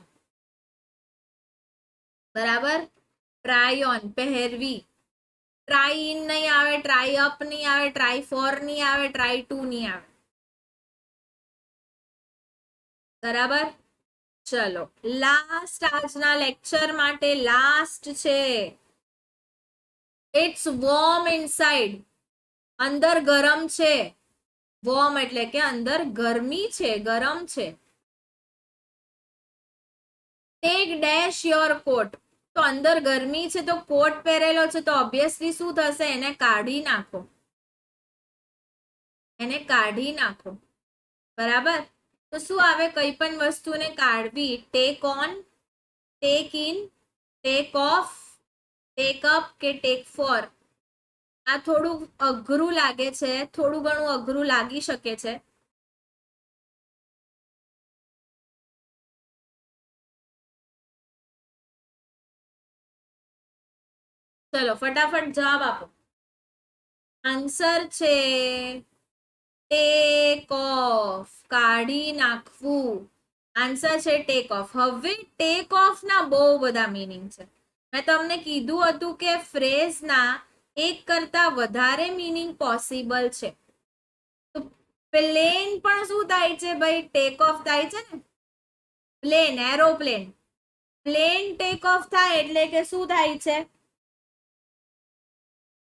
બરાબર? ટ્રાય ઓન, પહેરવી. ટ્રાય ઇન નહીં આવે, ટ્રાય અપ નહીં આવે, ટ્રાય ફોર નહીં આવે, ટ્રાય ટુ નહીં આવે. બરાબર? ચલો લાસ્ટ આજના લેક્ચર માટે લાસ્ટ છે. It's warm inside. અંદર ગરમ છે. વોર્મ એટલે કે અંદર ગરમી છે, ગરમ છે. ટેક ડેશ યોર કોટ. તો અંદર ગરમી છે તો કોટ પહેરેલો છે તો ઓબ્વિયસલી શું થશે? એને કાઢી નાખો. એને કાઢી નાખો. બરાબર? તો શું આવે? કઈ પણ વસ્તુને કાઢવી. Take on, tech in, take off, tech up કે ટેક ફોર. આ થોડું અઘરું લાગે છે, થોડું ઘણું અઘરું લાગી શકે છે. ચલો ફટાફટ જવાબ આપો. આન્સર છે ટેક ઓફ, કાઢી નાખવું. આન્સર છે ટેક ઓફ. હવે ટેક ઓફ ના બહુ બધા મીનિંગ છે. મેં તમને કીધું હતું કે ફ્રેઝ ના એક કરતા વધારે મીનિંગ પોસિબલ છે. તો પ્લેન પણ શું થાય છે ભાઈ? ટેક ઓફ થાય છે ને. Plane, aeroplane. Plane take off થાય એટલે કે શું થાય છે?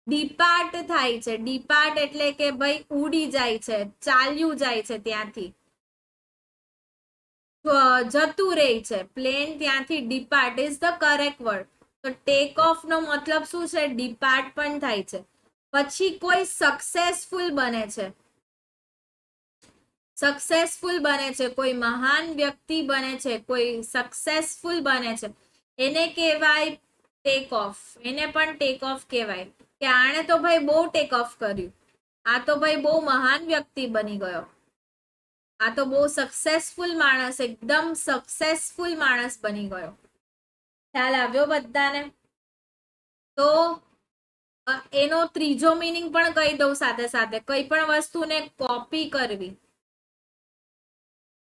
ડિપાર્ટ થાય છે. ડિપાર્ટ એટલે કે ભાઈ ઉડી જાય છે, ચાલ્યું જાય છે, ત્યાંથી જતું રહે છે. પ્લેન ત્યાંથી depart is the correct word. તો ટેક ઓફ નો મતલબ શું છે? ડિપાર્ટ પણ થાય છે. પછી કોઈ સક્સેસફુલ બને છે, સક્સેસફુલ બને છે, કોઈ મહાન વ્યક્તિ બને છે, કોઈ સક્સેસફુલ બને છે, એને કહેવાય ટેક ઓફ. એને પણ ટેક ઓફ કહેવાય કે આણે તો ભાઈ બહુ ટેક ઓફ કર્યું, આ તો ભાઈ બહુ મહાન વ્યક્તિ બની ગયો, આ તો બહુ સક્સેસફુલ માણસ, એકદમ સક્સેસફુલ માણસ બની ગયો. ખ્યાલ આવ્યો બધાને? તો એનો ત્રીજો મીનિંગ પણ કહી દઉં સાથે સાથે. કઈ પણ વસ્તુને કોપી કરવી,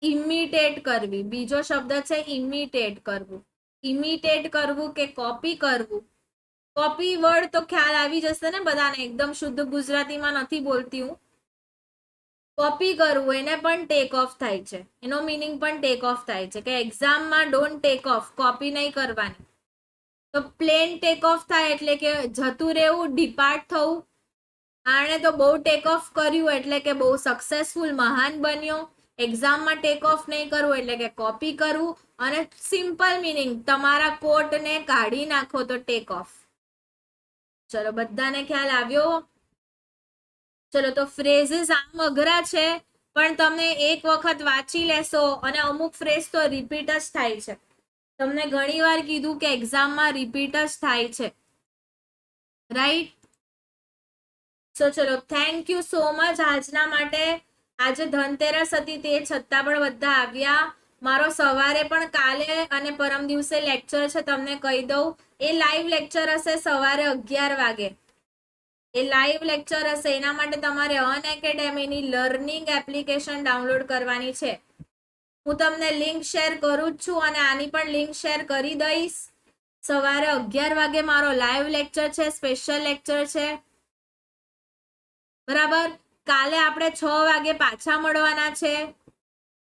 ઇમિટેટ કરવી. બીજો શબ્દ છે ઇમિટેટ કરવું. ઇમિટેટ કરવું કે કોપી કરવું. કોપી વર્ડ તો ખ્યાલ આવી જશે ને બધાને, એકદમ શુદ્ધ ગુજરાતીમાં નથી બોલતી હું. કોપી કરવું એને પણ ટેક ઓફ થાય છે. એનો મીનિંગ પણ ટેક ઓફ થાય છે કે એક્ઝામમાં ડોન્ટ ટેક ઓફ, કોપી નહીં કરવાની. તો પ્લેન ટેક ઓફ થાય એટલે કે જતું રહેવું, ડિપાર્ટ થવું. આણે તો બહુ ટેક ઓફ કર્યું એટલે કે બહુ સક્સેસફુલ, મહાન બન્યો. એક્ઝામમાં ટેક ઓફ નહીં કરવું એટલે કે કોપી કરવું. અને સિમ્પલ મીનિંગ, તમારા કોટને કાઢી નાખો તો ટેક ઓફ. ચલો બધાને ખ્યાલ આવ્યો? ચલો તો ફ્રેઝીસ આમ અઘરા છે પણ તમે એક વખત વાંચી લેશો અને અમુક ફ્રેઝ તો રિપીટ જ થાય છે. તમને ઘણી વાર કીધું કે એક્ઝામમાં રિપીટ જ થાય છે, રાઈટ? સો ચલો થેન્ક યુ સો મચ આજના માટે. આજે ધનતેરસ હતી તે છતાં પણ બધા આવ્યા. મારો સવારે પણ કાલે અને પરમ દિવસે લેક્ચર છે, તમને કહી દઉં. એ લાઈવ લેક્ચર હશે સવારે 11 વાગે. એ લાઈવ લેક્ચર હશે. એના માટે તમારે અનએકેડેમીની લર્નિંગ એપ્લિકેશન ડાઉનલોડ કરવાની છે. હું તમને લિંક શેર કરું જ છું અને આની પણ લિંક શેર કરી દઈશ. સવારે 11 વાગે મારો લાઈવ લેક્ચર છે, સ્પેશિયલ લેક્ચર છે. બરાબર? કાલે આપણે 6 વાગે પાછા મળવાના છે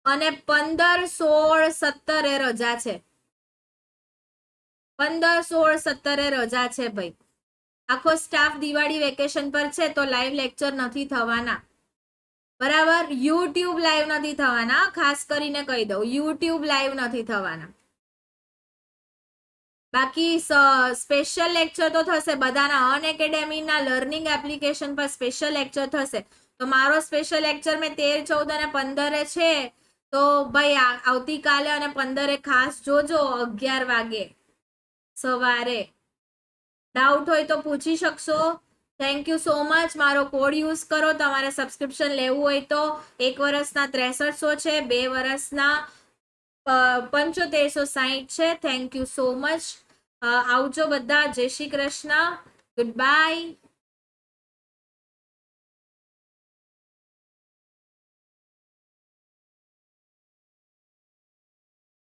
અને 15, 16, 17 એ રજા છે. 15, 16, 17 એ રજા છે ભાઈ. આખો સ્ટાફ દિવાળી વેકેશન પર છે તો લાઈવ લેક્ચર નથી થવાના. બરાબર? યુટ્યુબ લાઈવ નથી થવાના, ખાસ કરીને કહી દઉં, યુટ્યુબ લાઈવ નથી થવાના. બાકી સ્પેશિયલ લેક્ચર તો થશે બધાના. અનએકેડેમીના લર્નિંગ એપ્લિકેશન પર સ્પેશિયલ લેક્ચર થશે. તો મારો સ્પેશિયલ લેક્ચર મેં 13, 14 અને 15 છે તો ભાઈ આવતીકાલે અને 15 ખાસ જોજો 11 વાગે સવારે. ડાઉટ હોય તો પૂછી શકશો. Thank you so much. મારો કોડ યુઝ કરો. તમારે સબસ્ક્રિપ્શન લેવું હોય તો 1 વર્ષના 6300 છે, 2 વર્ષના 7560 છે. Thank you so much. આવજો બધા. જય શ્રી કૃષ્ણ. Good bye.